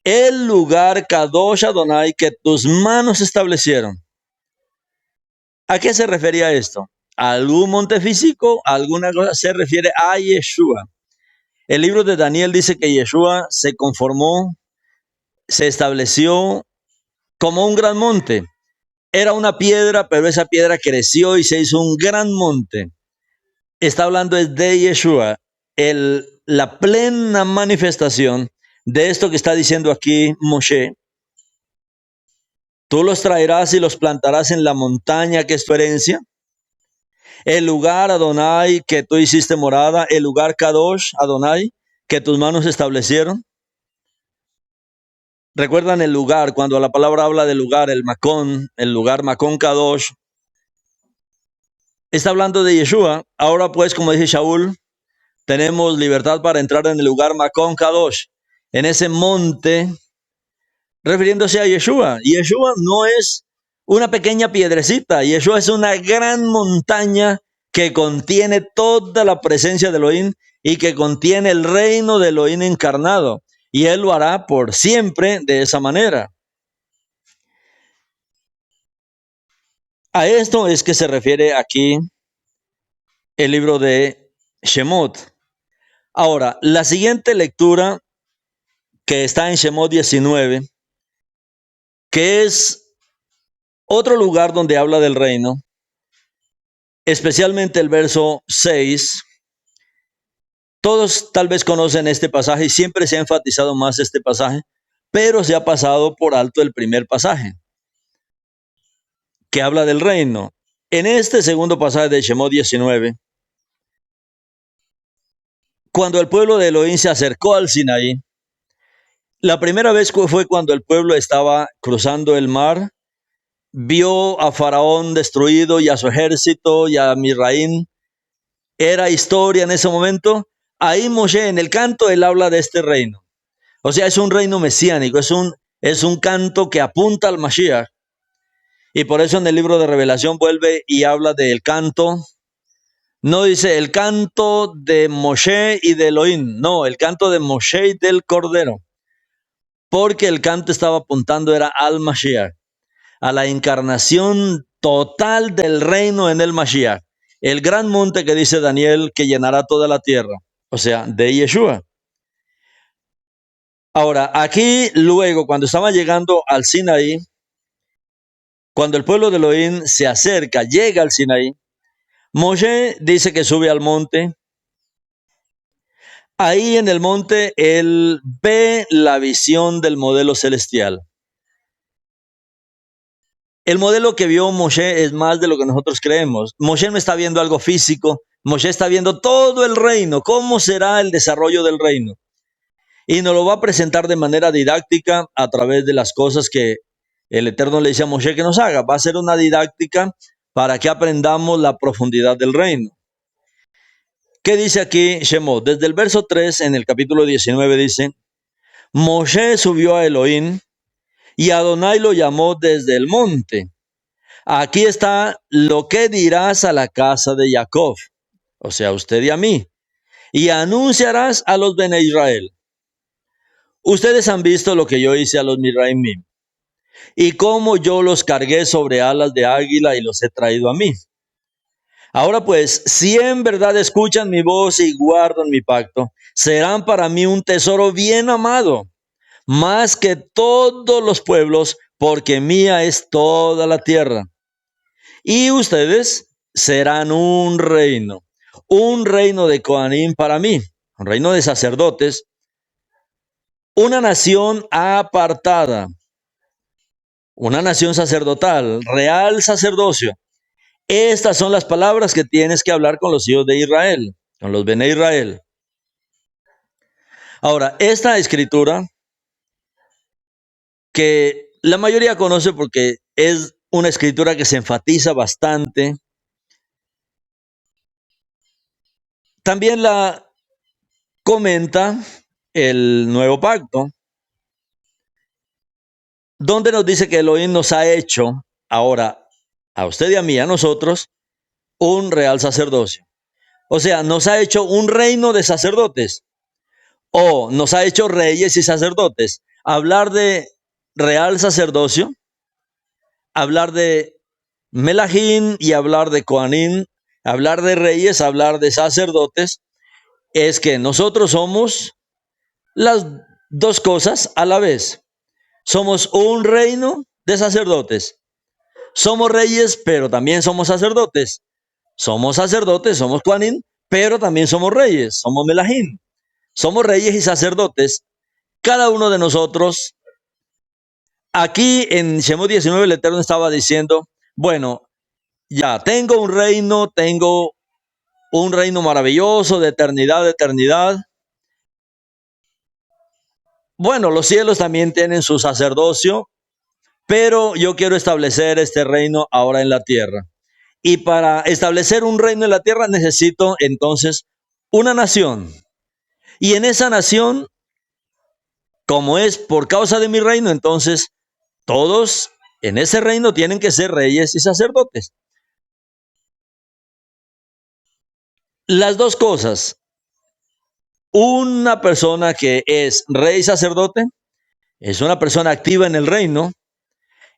el lugar, Kadosh Adonai, que tus manos establecieron. ¿A qué se refería esto? ¿A algún monte físico? ¿Alguna cosa? Se refiere a Yeshua. El libro de Daniel dice que Yeshua se conformó, se estableció como un gran monte. Era una piedra, pero esa piedra creció y se hizo un gran monte. Está hablando de Yeshua, la plena manifestación de esto que está diciendo aquí Moshe. Tú los traerás y los plantarás en la montaña que es tu herencia, el lugar Adonai que tú hiciste morada, el lugar Kadosh Adonai que tus manos establecieron. ¿Recuerdan el lugar? Cuando la palabra habla del lugar, el lugar Makon Kadosh, está hablando de Yeshua. Ahora pues, como dice Shaul, tenemos libertad para entrar en el lugar Makon Kadosh, en ese monte, refiriéndose a Yeshua. Yeshua no es una pequeña piedrecita, Yeshua es una gran montaña que contiene toda la presencia de Elohim y que contiene el reino de Elohim encarnado. Y Él lo hará por siempre de esa manera. A esto es que se refiere aquí el libro de Shemot. Ahora, la siguiente lectura que está en Shemot 19, que es otro lugar donde habla del reino, especialmente el verso 6. Todos tal vez conocen este pasaje y siempre se ha enfatizado más este pasaje, pero se ha pasado por alto el primer pasaje, que habla del reino. En este segundo pasaje de Shemot 19, cuando el pueblo de Elohim se acercó al Sinaí, la primera vez fue cuando el pueblo estaba cruzando el mar, vio a Faraón destruido y a su ejército y a Misraín. Era historia en ese momento. Ahí Moshe, en el canto, él habla de este reino. O sea, es un reino mesiánico, es un canto que apunta al Mashiach. Y por eso en el libro de Revelación vuelve y habla del canto. No dice el canto de Moshe y de Elohim, no, el canto de Moshe y del Cordero. Porque el canto estaba apuntando era al Mashiach, a la encarnación total del reino en el Mashiach. El gran monte que dice Daniel que llenará toda la tierra, o sea, de Yeshua. Ahora, aquí luego, cuando estaba llegando al Sinaí, cuando el pueblo de Elohim se acerca, llega al Sinaí, Moshe dice que sube al monte. Ahí en el monte, él ve la visión del modelo celestial. El modelo que vio Moshe es más de lo que nosotros creemos. Moshe no está viendo algo físico, Moshe está viendo todo el reino, cómo será el desarrollo del reino. Y nos lo va a presentar de manera didáctica a través de las cosas que el Eterno le dice a Moshe que nos haga. Va a ser una didáctica para que aprendamos la profundidad del reino. ¿Qué dice aquí Shemot? Desde el verso 3 en el capítulo 19 dice: Moshe subió a Elohim y Adonai lo llamó desde el monte. Aquí está lo que dirás a la casa de Jacob, o sea, a usted y a mí, y anunciarás a los Bene Israel. Ustedes han visto lo que yo hice a los Misraimim, y cómo yo los cargué sobre alas de águila y los he traído a mí. Ahora pues, si en verdad escuchan mi voz y guardan mi pacto, serán para mí un tesoro bien amado, más que todos los pueblos, porque mía es toda la tierra. Y ustedes serán un reino de Coanim para mí, un reino de sacerdotes, una nación apartada, una nación sacerdotal, real sacerdocio. Estas son las palabras que tienes que hablar con los hijos de Israel, con los Bene Israel. Ahora, esta escritura que la mayoría conoce porque es una escritura que se enfatiza bastante, también la comenta el Nuevo Pacto, donde nos dice que Elohim nos ha hecho ahora, a usted y a mí, a nosotros, un real sacerdocio. O sea, nos ha hecho un reino de sacerdotes, o nos ha hecho reyes y sacerdotes. Hablar de real sacerdocio, hablar de Melahim y hablar de Coanim, hablar de reyes, hablar de sacerdotes, es que nosotros somos las dos cosas a la vez. Somos un reino de sacerdotes. Somos reyes, pero también somos sacerdotes. Somos sacerdotes, somos Kohanim, pero también somos reyes, somos Melahim. Somos reyes y sacerdotes. Cada uno de nosotros, aquí en Shemot 19, el Eterno estaba diciendo, bueno, ya tengo un reino maravilloso de eternidad, de eternidad. Bueno, los cielos también tienen su sacerdocio, pero yo quiero establecer este reino ahora en la tierra. Y para establecer un reino en la tierra necesito entonces una nación. Y en esa nación, como es por causa de mi reino, entonces todos en ese reino tienen que ser reyes y sacerdotes. Las dos cosas. Una persona que es rey y sacerdote es una persona activa en el reino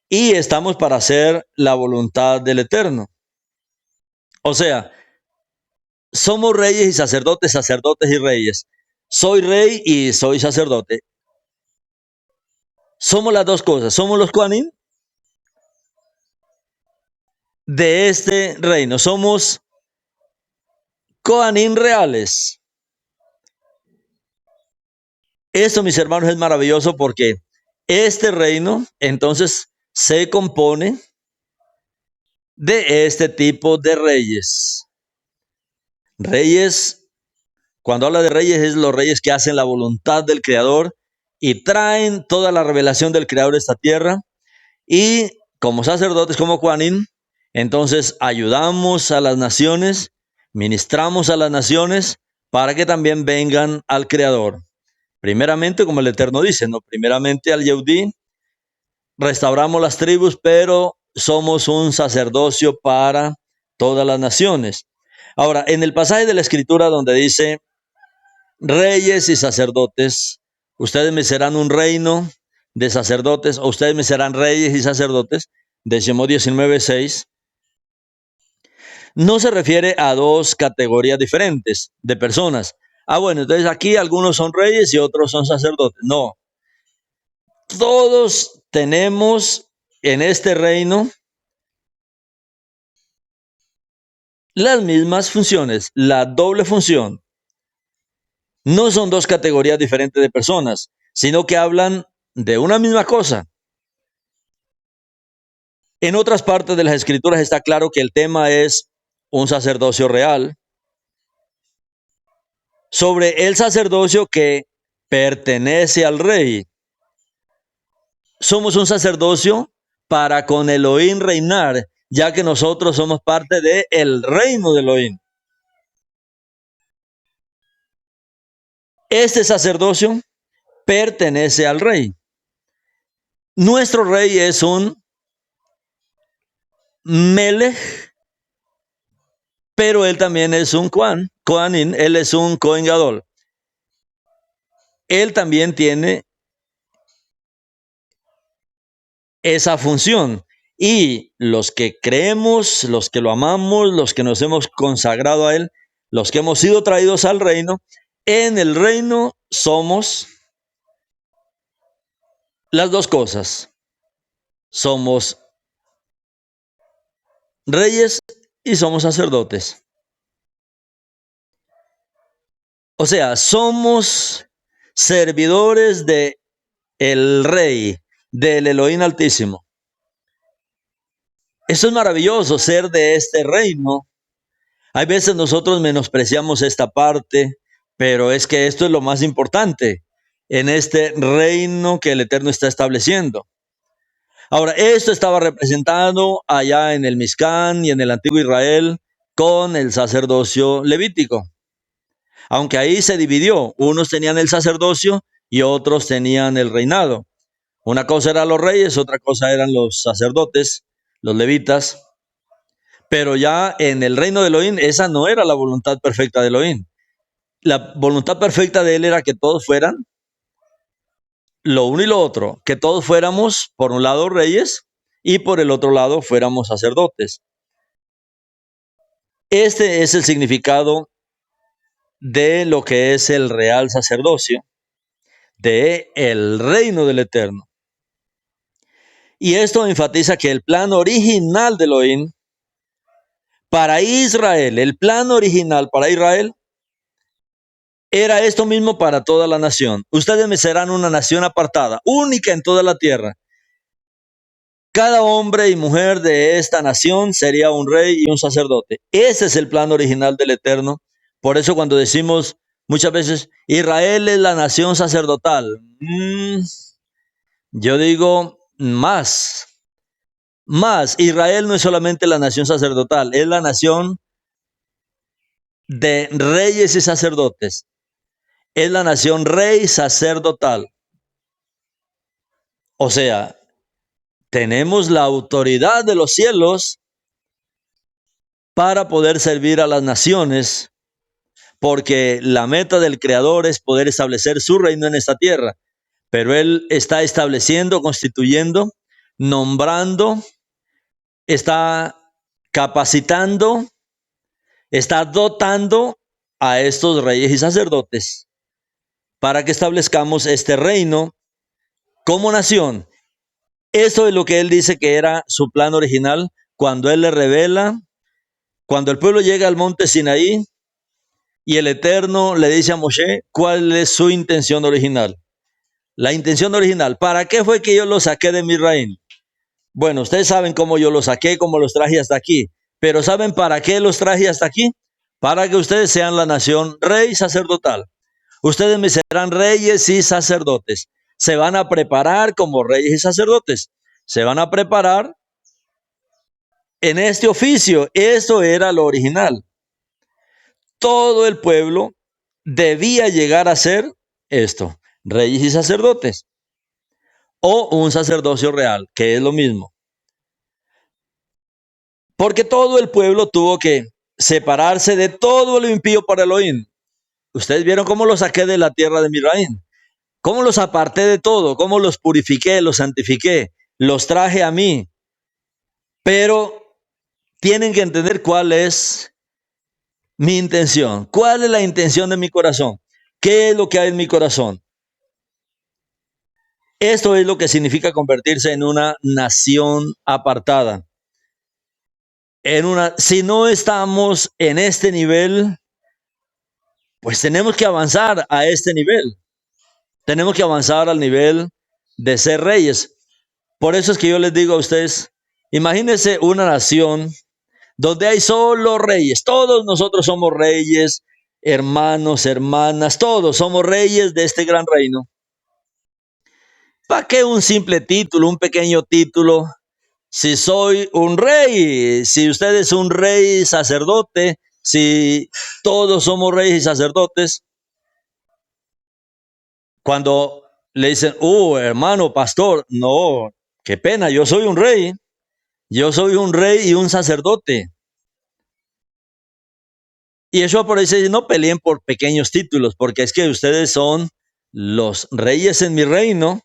y estamos para hacer la voluntad del Eterno. O sea, somos reyes y sacerdotes, sacerdotes y reyes. Soy rey y soy sacerdote. Somos las dos cosas. Somos los Kohanim de este reino. Somos Kohanim reales. Esto, mis hermanos, es maravilloso porque este reino entonces se compone de este tipo de reyes. Reyes, cuando habla de reyes, es los reyes que hacen la voluntad del Creador y traen toda la revelación del Creador a esta tierra. Y como sacerdotes, como Kohanim, entonces ayudamos a las naciones, ministramos a las naciones para que también vengan al Creador. Primeramente, como el Eterno dice, ¿no? Primeramente al Yehudí, restauramos las tribus, pero somos un sacerdocio para todas las naciones. Ahora, en el pasaje de la Escritura donde dice, reyes y sacerdotes, ustedes me serán un reino de sacerdotes, o ustedes me serán reyes y sacerdotes, de Shemot 19:6, no se refiere a dos categorías diferentes de personas. Bueno, entonces aquí algunos son reyes y otros son sacerdotes. No, todos tenemos en este reino las mismas funciones, la doble función. No son dos categorías diferentes de personas, sino que hablan de una misma cosa. En otras partes de las Escrituras está claro que el tema es un sacerdocio real, sobre el sacerdocio que pertenece al rey. Somos un sacerdocio para con Elohim reinar, ya que nosotros somos parte del reino de Elohim. Este sacerdocio pertenece al rey. Nuestro rey es un Melech, pero él también es un Kohanim, él es un Kohen Gadol. Él también tiene esa función. Y los que creemos, los que lo amamos, los que nos hemos consagrado a él, los que hemos sido traídos al reino, en el reino somos las dos cosas. Somos reyes y somos sacerdotes. O sea, somos servidores de el rey, del Elohim Altísimo. Eso es maravilloso, ser de este reino. Hay veces nosotros menospreciamos esta parte, pero es que esto es lo más importante en este reino que el Eterno está estableciendo. Ahora, esto estaba representado allá en el Mishkan y en el antiguo Israel con el sacerdocio levítico. Aunque ahí se dividió, unos tenían el sacerdocio y otros tenían el reinado. Una cosa eran los reyes, otra cosa eran los sacerdotes, los levitas. Pero ya en el reino de Elohim, esa no era la voluntad perfecta de Elohim. La voluntad perfecta de él era que todos fueran lo uno y lo otro, que todos fuéramos, por un lado, reyes y por el otro lado fuéramos sacerdotes. Este es el significado de lo que es el real sacerdocio, de el reino del Eterno. Y esto enfatiza que el plan original de Elohim para Israel, el plan original para Israel, era esto mismo para toda la nación. Ustedes me serán una nación apartada, única en toda la tierra. Cada hombre y mujer de esta nación sería un rey y un sacerdote. Ese es el plan original del Eterno. Por eso cuando decimos muchas veces, Israel es la nación sacerdotal, yo digo más. Israel no es solamente la nación sacerdotal, es la nación de reyes y sacerdotes. Es la nación rey sacerdotal. O sea, tenemos la autoridad de los cielos para poder servir a las naciones, porque la meta del Creador es poder establecer su reino en esta tierra. Pero Él está estableciendo, constituyendo, nombrando, está capacitando, está dotando a estos reyes y sacerdotes para que establezcamos este reino como nación. Esto es lo que Él dice que era su plan original cuando Él le revela, cuando el pueblo llega al monte Sinaí y el Eterno le dice a Moshe cuál es su intención original. La intención original, ¿para qué fue que yo los saqué de Misraim? Bueno, ustedes saben cómo yo los saqué, cómo los traje hasta aquí. Pero ¿saben para qué los traje hasta aquí? Para que ustedes sean la nación rey sacerdotal. Ustedes me serán reyes y sacerdotes. Se van a preparar como reyes y sacerdotes. Se van a preparar en este oficio. Esto era lo original. Todo el pueblo debía llegar a ser esto, reyes y sacerdotes. O un sacerdocio real, que es lo mismo. Porque todo el pueblo tuvo que separarse de todo lo impío para Elohim. Ustedes vieron cómo los saqué de la tierra de Misraim. Cómo los aparté de todo, cómo los purifiqué, los santifiqué, los traje a mí. Pero tienen que entender cuál es mi intención. ¿Cuál es la intención de mi corazón? ¿Qué es lo que hay en mi corazón? Esto es lo que significa convertirse en una nación apartada. Si no estamos en este nivel, pues tenemos que avanzar a este nivel. Tenemos que avanzar al nivel de ser reyes. Por eso es que yo les digo a ustedes, imagínense una nación donde hay solo reyes. Todos nosotros somos reyes, hermanos, hermanas, todos somos reyes de este gran reino. ¿Para qué un simple título, un pequeño título? Si soy un rey, si usted es un rey sacerdote, si todos somos reyes y sacerdotes, cuando le dicen, hermano, pastor, no, qué pena, yo soy un rey y un sacerdote. Y eso por eso no peleen por pequeños títulos, porque es que ustedes son los reyes en mi reino,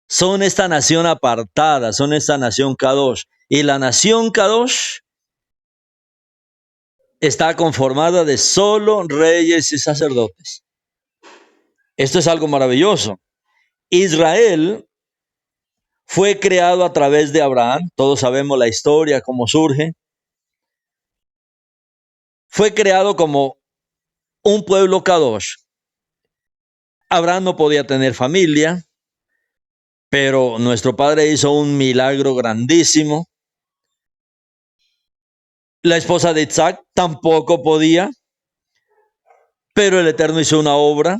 son esta nación apartada, son esta nación Kadosh. Y la nación Kadosh está conformada de solo reyes y sacerdotes. Esto es algo maravilloso. Israel fue creado a través de Abraham. Todos sabemos la historia, cómo surge. Fue creado como un pueblo Kadosh. Abraham no podía tener familia, pero nuestro padre hizo un milagro grandísimo. La esposa de Isaac tampoco podía, pero el Eterno hizo una obra.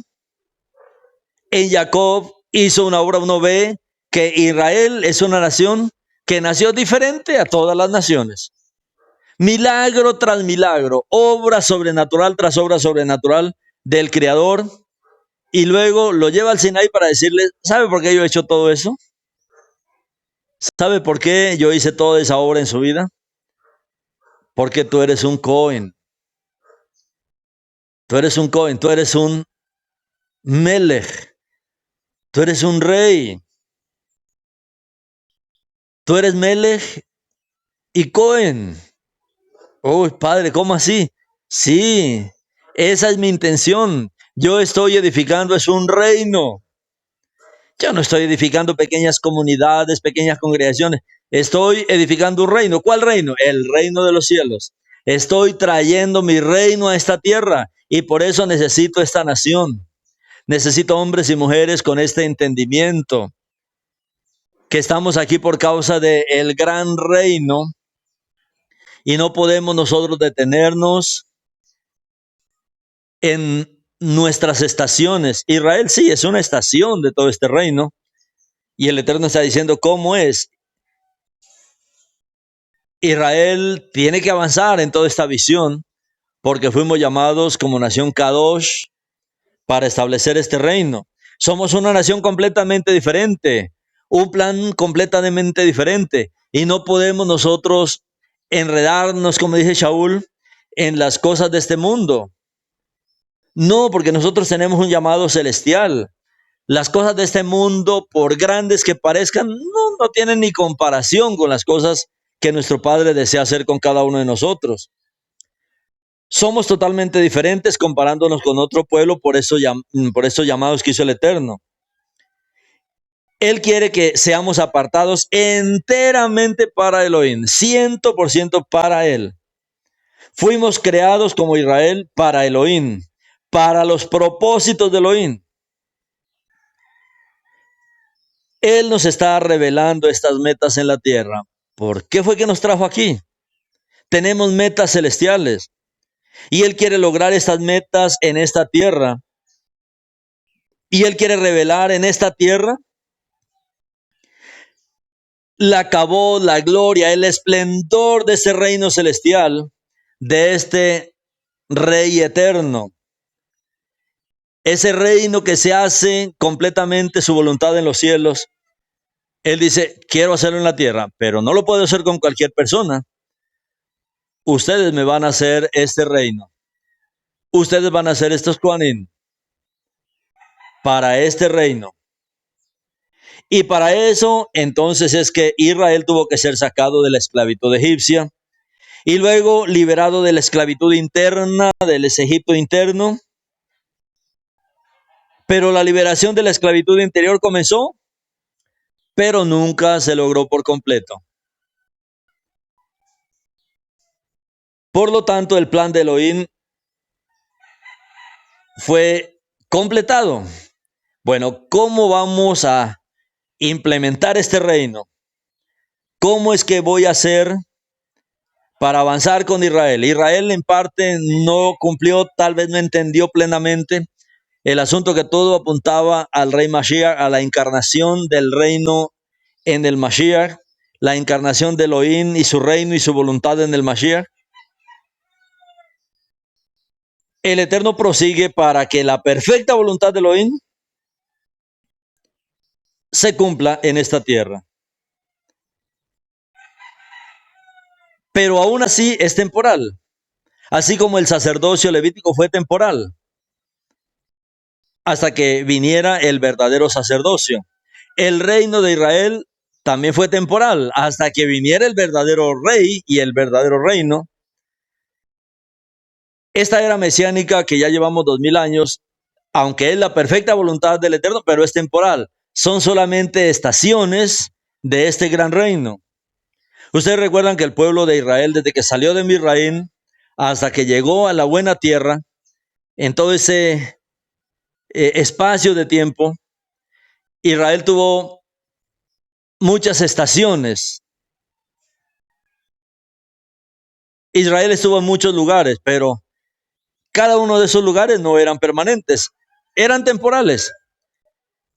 En Jacob hizo una obra. Uno ve que Israel es una nación que nació diferente a todas las naciones. Milagro tras milagro, obra sobrenatural tras obra sobrenatural del Creador. Y luego lo lleva al Sinaí para decirle, ¿sabe por qué yo he hecho todo eso? ¿Sabe por qué yo hice toda esa obra en su vida? Porque tú eres un Cohen. Tú eres un Cohen, tú eres un Melech. Tú eres un rey. Tú eres Melech y Cohen. Padre, ¿cómo así? Sí, esa es mi intención. Yo estoy edificando es un reino Yo no estoy edificando pequeñas comunidades, pequeñas congregaciones. Estoy edificando un reino. ¿Cuál reino? El reino de los cielos. Estoy trayendo mi reino a esta tierra y por eso necesito esta nación. Necesito hombres y mujeres con este entendimiento, que estamos aquí por causa del gran reino y no podemos nosotros detenernos en nuestras estaciones. Israel sí es una estación de todo este reino y el Eterno está diciendo cómo es. Israel tiene que avanzar en toda esta visión porque fuimos llamados como nación Kadosh para establecer este reino. Somos una nación completamente diferente, un plan completamente diferente y no podemos nosotros enredarnos, como dice Shaul, en las cosas de este mundo. No, porque nosotros tenemos un llamado celestial. Las cosas de este mundo, por grandes que parezcan, no tienen ni comparación con las cosas que nuestro Padre desea hacer con cada uno de nosotros. Somos totalmente diferentes comparándonos con otro pueblo por estos llamados que hizo el Eterno. Él quiere que seamos apartados enteramente para Elohim, 100% para Él. Fuimos creados como Israel para Elohim, para los propósitos de Elohim. Él nos está revelando estas metas en la tierra. ¿Por qué fue que nos trajo aquí? Tenemos metas celestiales y Él quiere lograr estas metas en esta tierra. Y Él quiere revelar en esta tierra la cabod, la gloria, el esplendor de ese reino celestial, de este Rey eterno. Ese reino que se hace completamente su voluntad en los cielos. Él dice, quiero hacerlo en la tierra, pero no lo puedo hacer con cualquier persona. Ustedes me van a hacer este reino. Ustedes van a hacer estos Kohanim para este reino. Y para eso, entonces es que Israel tuvo que ser sacado de la esclavitud egipcia y luego liberado de la esclavitud interna, del Egipto interno. Pero la liberación de la esclavitud interior comenzó, pero nunca se logró por completo. Por lo tanto, el plan de Elohim fue completado. Bueno, ¿cómo vamos a implementar este reino? ¿Cómo es que voy a hacer para avanzar con Israel? Israel en parte no cumplió, tal vez no entendió plenamente el asunto que todo apuntaba al rey Mashiach, a la encarnación del reino en el Mashiach, la encarnación de Elohim y su reino y su voluntad en el Mashiach. El Eterno prosigue para que la perfecta voluntad de Elohim se cumpla en esta tierra. Pero aún así es temporal, así como el sacerdocio levítico fue temporal, hasta que viniera el verdadero sacerdocio. El reino de Israel también fue temporal, hasta que viniera el verdadero rey y el verdadero reino. Esta era mesiánica que ya llevamos 2000 años, aunque es la perfecta voluntad del Eterno, pero es temporal. Son solamente estaciones de este gran reino. Ustedes recuerdan que el pueblo de Israel, desde que salió de Misraim hasta que llegó a la buena tierra, en todo ese espacio de tiempo, Israel tuvo muchas estaciones. Israel estuvo en muchos lugares, pero cada uno de esos lugares no eran permanentes, eran temporales.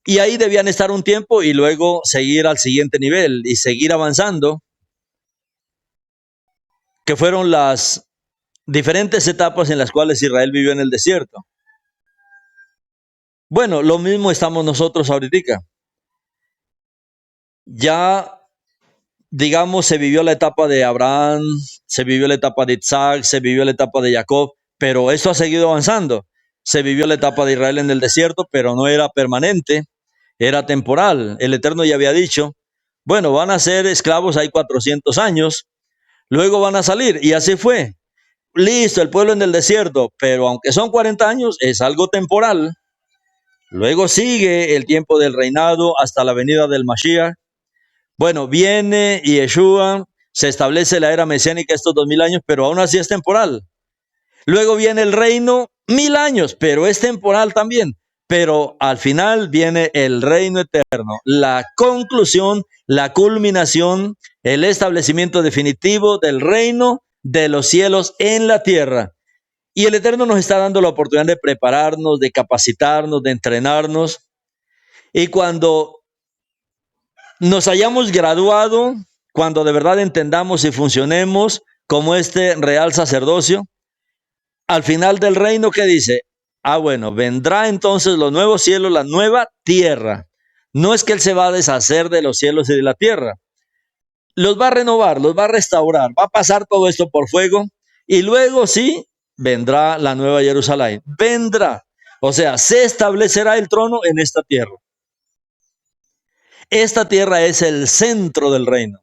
Y ahí debían estar un tiempo y luego seguir al siguiente nivel y seguir avanzando, que fueron las diferentes etapas en las cuales Israel vivió en el desierto. Bueno, lo mismo estamos nosotros ahorita. Ya, digamos, se vivió la etapa de Abraham, se vivió la etapa de Isaac, se vivió la etapa de Jacob, pero esto ha seguido avanzando. Se vivió la etapa de Israel en el desierto, pero no era permanente, era temporal. El Eterno ya había dicho, bueno, van a ser esclavos ahí 400 años, luego van a salir, y así fue. Listo, el pueblo en el desierto, pero aunque son 40 años, es algo temporal. Luego sigue el tiempo del reinado hasta la venida del Mashiach. Bueno, viene Yeshua, se establece la era mesiánica estos 2000 años, pero aún así es temporal. Luego viene el reino, 1000 años, pero es temporal también. Pero al final viene el reino eterno, la conclusión, la culminación, el establecimiento definitivo del reino de los cielos en la tierra. Y el Eterno nos está dando la oportunidad de prepararnos, de capacitarnos, de entrenarnos. Y cuando nos hayamos graduado, cuando de verdad entendamos y funcionemos como este real sacerdocio, al final del reino, ¿qué dice? Bueno, vendrá entonces los nuevos cielos, la nueva tierra. No es que Él se va a deshacer de los cielos y de la tierra. Los va a renovar, los va a restaurar, va a pasar todo esto por fuego y luego sí, vendrá la nueva Jerusalén. Vendrá. O sea, se establecerá el trono en esta tierra. Esta tierra es el centro del reino.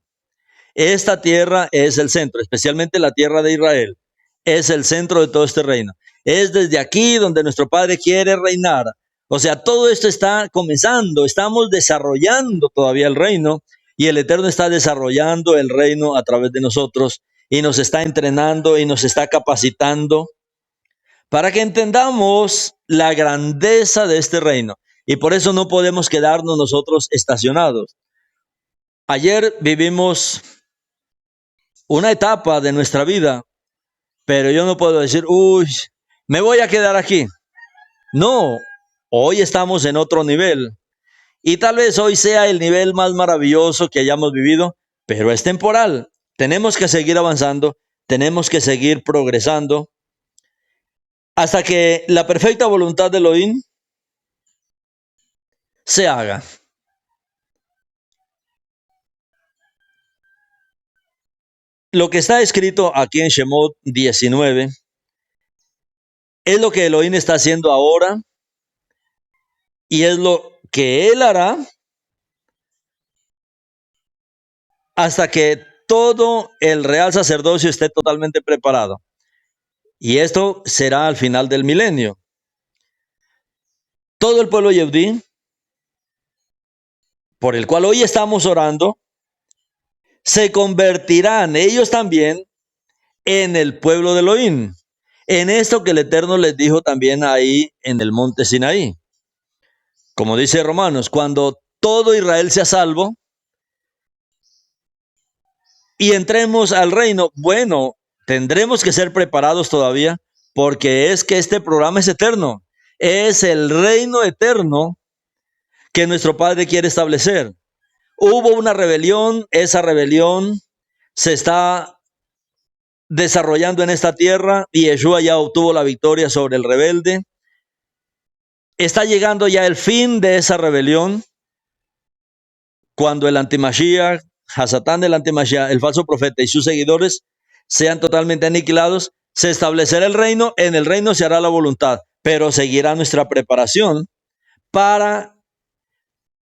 Esta tierra es el centro, especialmente la tierra de Israel. Es el centro de todo este reino. Es desde aquí donde nuestro Padre quiere reinar. O sea, todo esto está comenzando, estamos desarrollando todavía el reino y el Eterno está desarrollando el reino a través de nosotros y nos está entrenando y nos está capacitando para que entendamos la grandeza de este reino. Y por eso no podemos quedarnos nosotros estacionados. Ayer vivimos una etapa de nuestra vida, pero yo no puedo decir, uy, me voy a quedar aquí. No, hoy estamos en otro nivel. Y tal vez hoy sea el nivel más maravilloso que hayamos vivido, pero es temporal. Tenemos que seguir avanzando, tenemos que seguir progresando hasta que la perfecta voluntad de Elohim se haga. Lo que está escrito aquí en Shemot 19 es lo que Elohim está haciendo ahora y es lo que Él hará hasta que todo el real sacerdocio esté totalmente preparado. Y esto será al final del milenio. Todo el pueblo yehudí, por el cual hoy estamos orando, se convertirán ellos también en el pueblo de Elohim. En esto que el Eterno les dijo también ahí en el monte Sinaí. Como dice Romanos, cuando todo Israel sea salvo y entremos al reino, bueno, tendremos que ser preparados todavía porque es que este programa es eterno. Es el reino eterno que nuestro Padre quiere establecer. Hubo una rebelión, esa rebelión se está desarrollando en esta tierra y Yeshua ya obtuvo la victoria sobre el rebelde. Está llegando ya el fin de esa rebelión cuando el antimashiach, Hasatán del antimashiach, el falso profeta y sus seguidores sean totalmente aniquilados, se establecerá el reino, en el reino se hará la voluntad, pero seguirá nuestra preparación para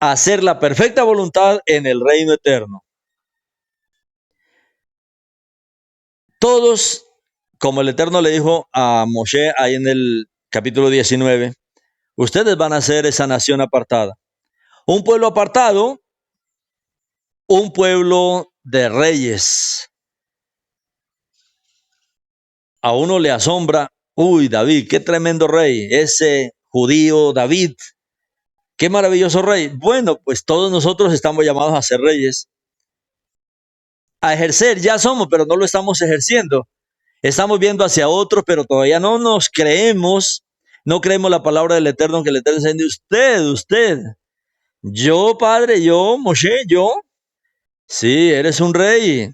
hacer la perfecta voluntad en el reino eterno. Todos, como el Eterno le dijo a Moshe ahí en el capítulo 19, ustedes van a ser esa nación apartada. Un pueblo apartado, un pueblo de reyes. A uno le asombra, uy, David, qué tremendo rey, ese judío David, qué maravilloso rey. Bueno, pues todos nosotros estamos llamados a ser reyes, a ejercer, ya somos, pero no lo estamos ejerciendo. Estamos viendo hacia otros, pero todavía no nos creemos, no creemos la palabra del Eterno, que el Eterno está diciendo, usted, yo, Padre, yo, Moshe, yo, sí, eres un rey.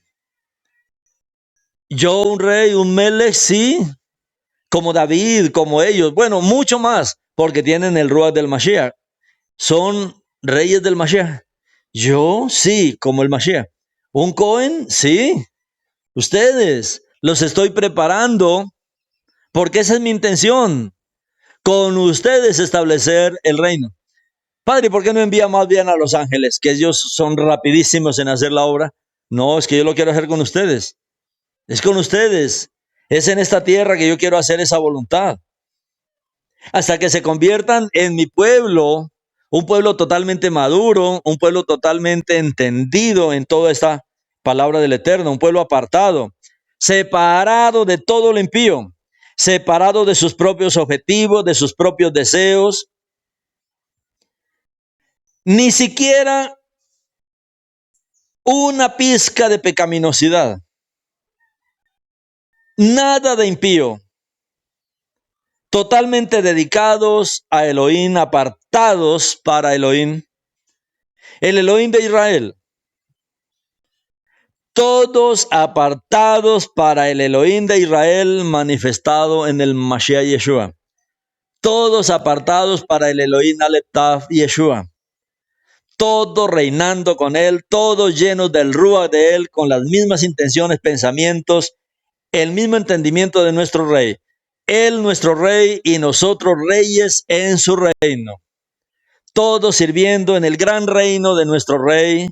Yo, un rey, un melech, sí, como David, como ellos, bueno, mucho más, porque tienen el Ruach del Mashiach. Son reyes del Mashiach. Yo, sí, como el Mashiach. Un Cohen, sí. Ustedes, los estoy preparando, porque esa es mi intención, con ustedes establecer el reino. Padre, ¿por qué no envía más bien a los ángeles, que ellos son rapidísimos en hacer la obra? No, es que yo lo quiero hacer con ustedes. Es con ustedes. Es en esta tierra que yo quiero hacer esa voluntad. hasta que se conviertan en mi pueblo, un pueblo totalmente maduro, un pueblo totalmente entendido en toda esta palabra del Eterno, un pueblo apartado, separado de todo lo impío, separado de sus propios objetivos, de sus propios deseos, ni siquiera una pizca de pecaminosidad, nada de impío, totalmente dedicados a Elohim, apartados para Elohim, el Elohim de Israel. Todos apartados para el Elohim de Israel manifestado en el Mashiach Yeshua. Todos apartados para el Elohim Aleph Tav Yeshua. Todos reinando con él, todos llenos del Ruach de él, con las mismas intenciones, pensamientos, el mismo entendimiento de nuestro Rey. Él nuestro Rey y nosotros reyes en su reino. Todos sirviendo en el gran reino de nuestro Rey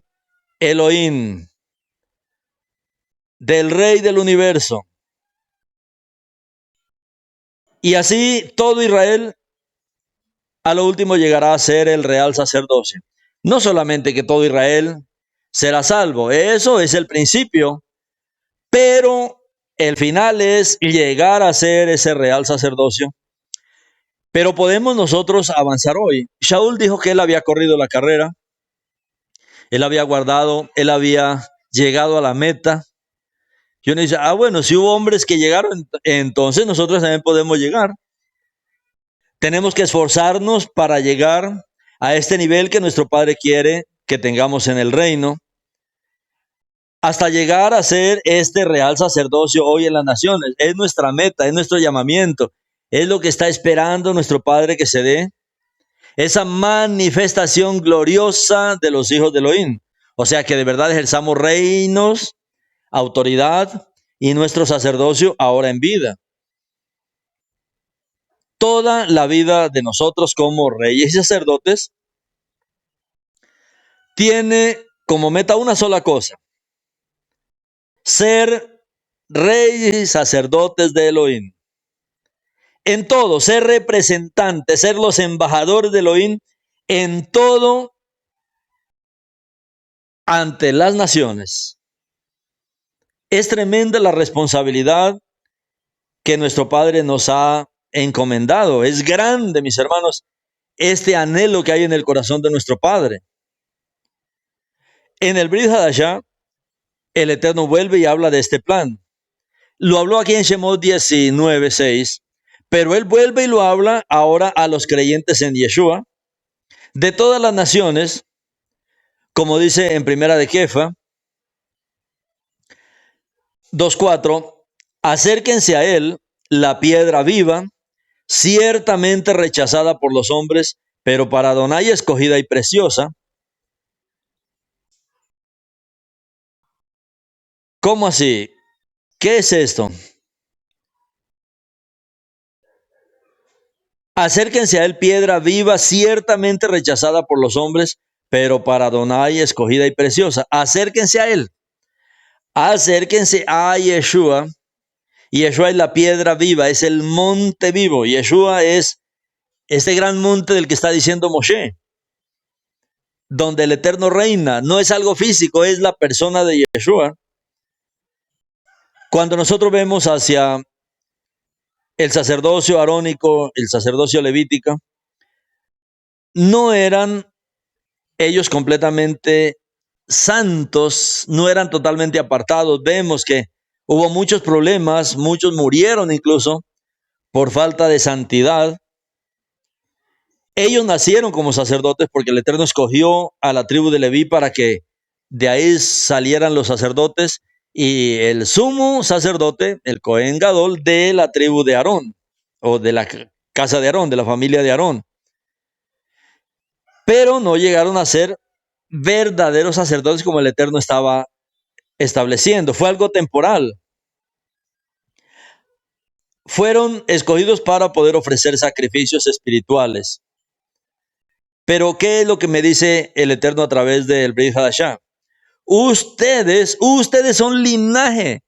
Elohim, del Rey del universo. Y así todo Israel a lo último llegará a ser el real sacerdocio. No solamente que todo Israel será salvo, eso es el principio, pero el final es llegar a ser ese real sacerdocio. Pero podemos nosotros avanzar hoy. Shaul dijo que él había corrido la carrera, él había guardado, él había llegado a la meta. Y uno dice, bueno, si hubo hombres que llegaron, entonces nosotros también podemos llegar. Tenemos que esforzarnos para llegar a este nivel que nuestro Padre quiere que tengamos en el reino, hasta llegar a ser este real sacerdocio hoy en las naciones. Es nuestra meta, es nuestro llamamiento, es lo que está esperando nuestro Padre que se dé, esa manifestación gloriosa de los hijos de Elohim. O sea, que de verdad ejerzamos reinos, autoridad y nuestro sacerdocio ahora en vida. Toda la vida de nosotros como reyes y sacerdotes tiene como meta una sola cosa: ser reyes y sacerdotes de Elohim. En todo, ser representantes, ser los embajadores de Elohim en todo ante las naciones. Es tremenda la responsabilidad que nuestro Padre nos ha encomendado. Es grande, mis hermanos, este anhelo que hay en el corazón de nuestro Padre. En el Brit Hadashah, el Eterno vuelve y habla de este plan. Lo habló aquí en Shemot 19:6, pero Él vuelve y lo habla ahora a los creyentes en Yeshua, de todas las naciones, como dice en Primera de Kefa 2:4, acérquense a Él, la piedra viva, ciertamente rechazada por los hombres, pero para Adonai escogida y preciosa. ¿Cómo así? ¿Qué es esto? Acérquense a Él, piedra viva, ciertamente rechazada por los hombres, pero para Adonai escogida y preciosa. Acérquense a Él. Acérquense a Yeshua. Y Yeshua es la piedra viva, es el monte vivo. Yeshua es este gran monte del que está diciendo Moshe, donde el Eterno reina. No es algo físico, es la persona de Yeshua. Cuando nosotros vemos hacia el sacerdocio arónico, el sacerdocio levítico, no eran ellos completamente santos, no eran totalmente apartados. Vemos que hubo muchos problemas, muchos murieron incluso por falta de santidad. Ellos nacieron como sacerdotes porque el Eterno escogió a la tribu de Leví para que de ahí salieran los sacerdotes y el sumo sacerdote, el Cohen Gadol, de la tribu de Aarón, o de la casa de Aarón, de la familia de Aarón. Pero no llegaron a ser verdaderos sacerdotes como el Eterno estaba estableciendo. Fue algo temporal. Fueron escogidos para poder ofrecer sacrificios espirituales. Pero ¿qué es lo que me dice el Eterno a través del Brit Hadashah? Ustedes son linaje.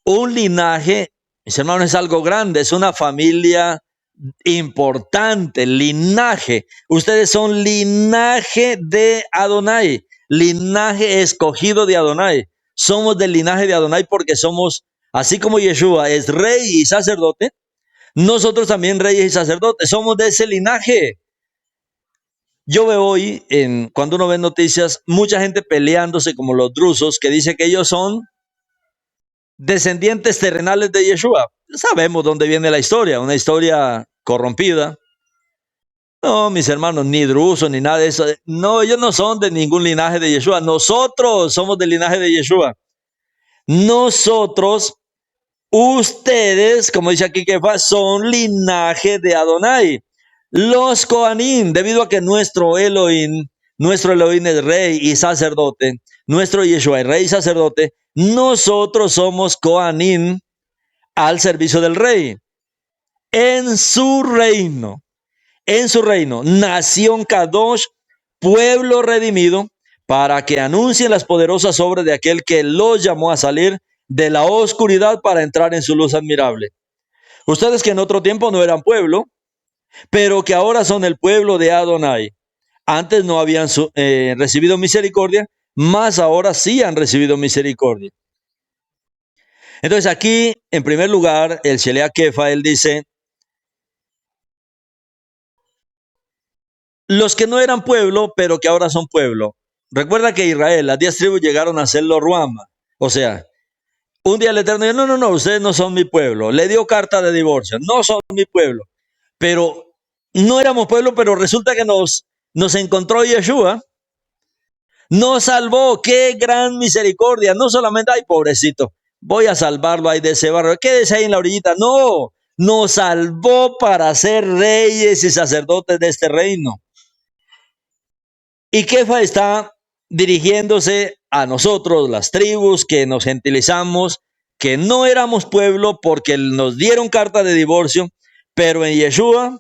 Un linaje, mis hermanos, es algo grande, es una familia importante, linaje. Ustedes son linaje de Adonai, linaje escogido de Adonai. Somos del linaje de Adonai porque somos, así como Yeshua es rey y sacerdote, nosotros también reyes y sacerdotes, somos de ese linaje. Yo veo hoy, cuando uno ve noticias, mucha gente peleándose como los drusos, que dice que ellos son descendientes terrenales de Yeshua. Sabemos dónde viene la historia, una historia corrompida. No, mis hermanos, ni drusos, ni nada de eso. No, ellos no son de ningún linaje de Yeshua. Nosotros somos del linaje de Yeshua. Nosotros, ustedes, como dice aquí Kefa, son linaje de Adonai. Los Kohanim, debido a que nuestro Elohim es rey y sacerdote, nuestro Yeshua es rey y sacerdote, nosotros somos Kohanim al servicio del rey. En su reino, nación Kadosh, pueblo redimido, para que anuncien las poderosas obras de aquel que los llamó a salir de la oscuridad para entrar en su luz admirable. Ustedes que en otro tiempo no eran pueblo, pero que ahora son el pueblo de Adonai. Antes no habían recibido misericordia, mas ahora sí han recibido misericordia. Entonces aquí, en primer lugar, el Shelea Kefa, él dice, los que no eran pueblo, pero que ahora son pueblo. Recuerda que Israel, las 10 tribus llegaron a ser los Ruama. O sea, un día el Eterno dijo, no, ustedes no son mi pueblo. Le dio carta de divorcio, no son mi pueblo. Pero no éramos pueblo, pero resulta que nos encontró Yeshua. Nos salvó, qué gran misericordia. No solamente, ay, pobrecito, voy a salvarlo ahí de ese barro. Quédese ahí en la orillita. No, nos salvó para ser reyes y sacerdotes de este reino. Y Kefa está dirigiéndose a nosotros, las tribus que nos gentilizamos, que no éramos pueblo porque nos dieron carta de divorcio, pero en Yeshua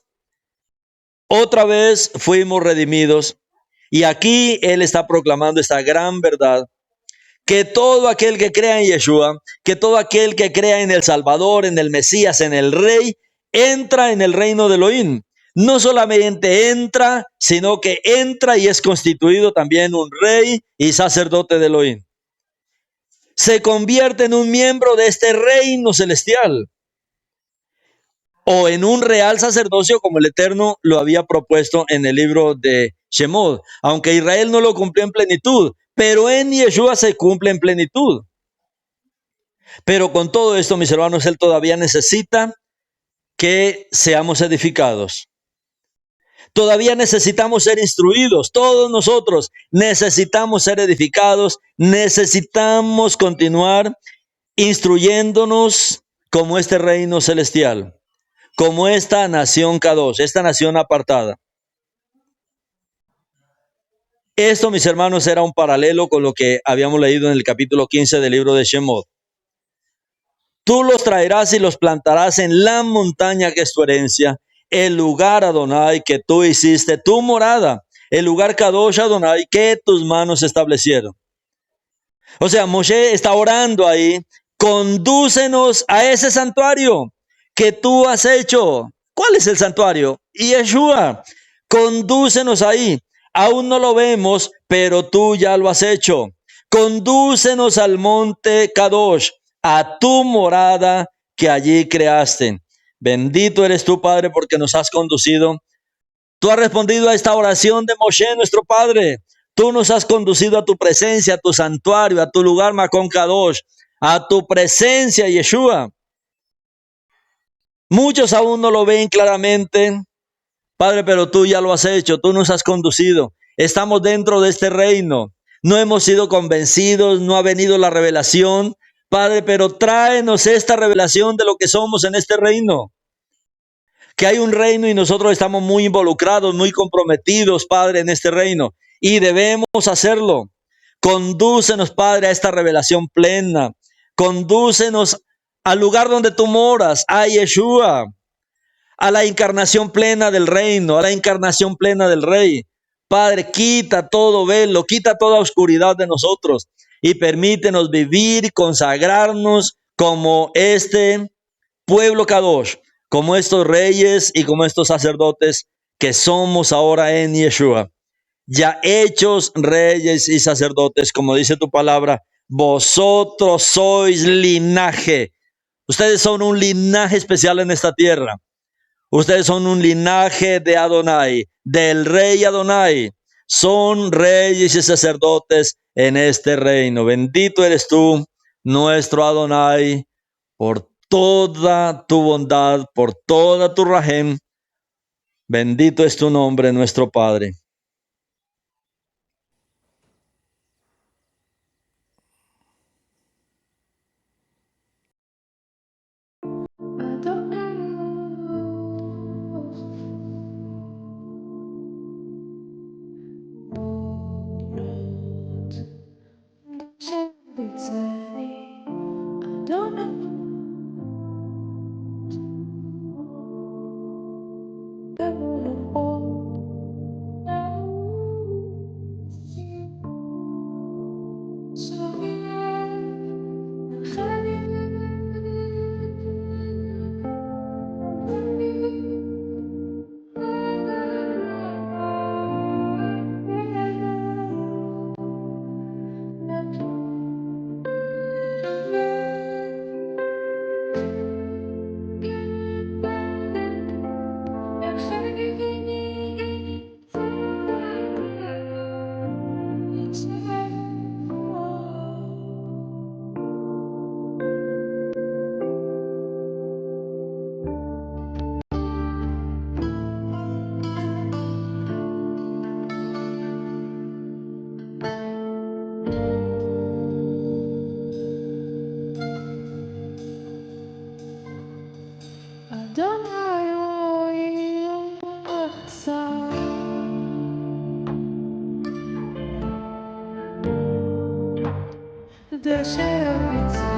otra vez fuimos redimidos. Y aquí él está proclamando esta gran verdad, que todo aquel que crea en Yeshua, que todo aquel que crea en el Salvador, en el Mesías, en el Rey, entra en el reino de Elohim. No solamente entra, sino que entra y es constituido también un rey y sacerdote de Elohim. Se convierte en un miembro de este reino celestial o en un real sacerdocio como el Eterno lo había propuesto en el libro de Shemot, aunque Israel no lo cumplió en plenitud, pero en Yeshua se cumple en plenitud. Pero con todo esto, mis hermanos, él todavía necesita que seamos edificados. Todavía necesitamos ser instruidos, todos nosotros necesitamos ser edificados, necesitamos continuar instruyéndonos como este reino celestial, como esta nación Kadosh, esta nación apartada. Esto, mis hermanos, era un paralelo con lo que habíamos leído en el capítulo 15 del libro de Shemot. Tú los traerás y los plantarás en la montaña que es tu herencia, el lugar Adonai que tú hiciste tu morada, el lugar Kadosh Adonai que tus manos establecieron. O sea, Moshe está orando ahí, condúcenos a ese santuario que tú has hecho. ¿Cuál es el santuario? Yeshua, condúcenos ahí. Aún no lo vemos, pero tú ya lo has hecho. Condúcenos al monte Kadosh, a tu morada que allí creaste. Bendito eres tú, Padre, porque nos has conducido. Tú has respondido a esta oración de Moshe, nuestro Padre. Tú nos has conducido a tu presencia, a tu santuario, a tu lugar Makon Kadosh, a tu presencia, Yeshua. Muchos aún no lo ven claramente, Padre, pero tú ya lo has hecho, tú nos has conducido. Estamos dentro de este reino. No hemos sido convencidos, no ha venido la revelación. Padre, pero tráenos esta revelación de lo que somos en este reino. Que hay un reino y nosotros estamos muy involucrados, muy comprometidos, Padre, en este reino. Y debemos hacerlo. Condúcenos, Padre, a esta revelación plena. Condúcenos al lugar donde tú moras, a Yeshua, a la encarnación plena del reino, a la encarnación plena del Rey. Padre, quita todo velo, quita toda oscuridad de nosotros y permítenos vivir y consagrarnos como este pueblo Kadosh, como estos reyes y como estos sacerdotes que somos ahora en Yeshua, ya hechos reyes y sacerdotes, como dice tu palabra, vosotros sois linaje. Ustedes son un linaje especial en esta tierra. Ustedes son un linaje de Adonai, del rey Adonai. Son reyes y sacerdotes en este reino. Bendito eres tú, nuestro Adonai, por toda tu bondad, por toda tu rajem. Bendito es tu nombre, nuestro Padre. The shadow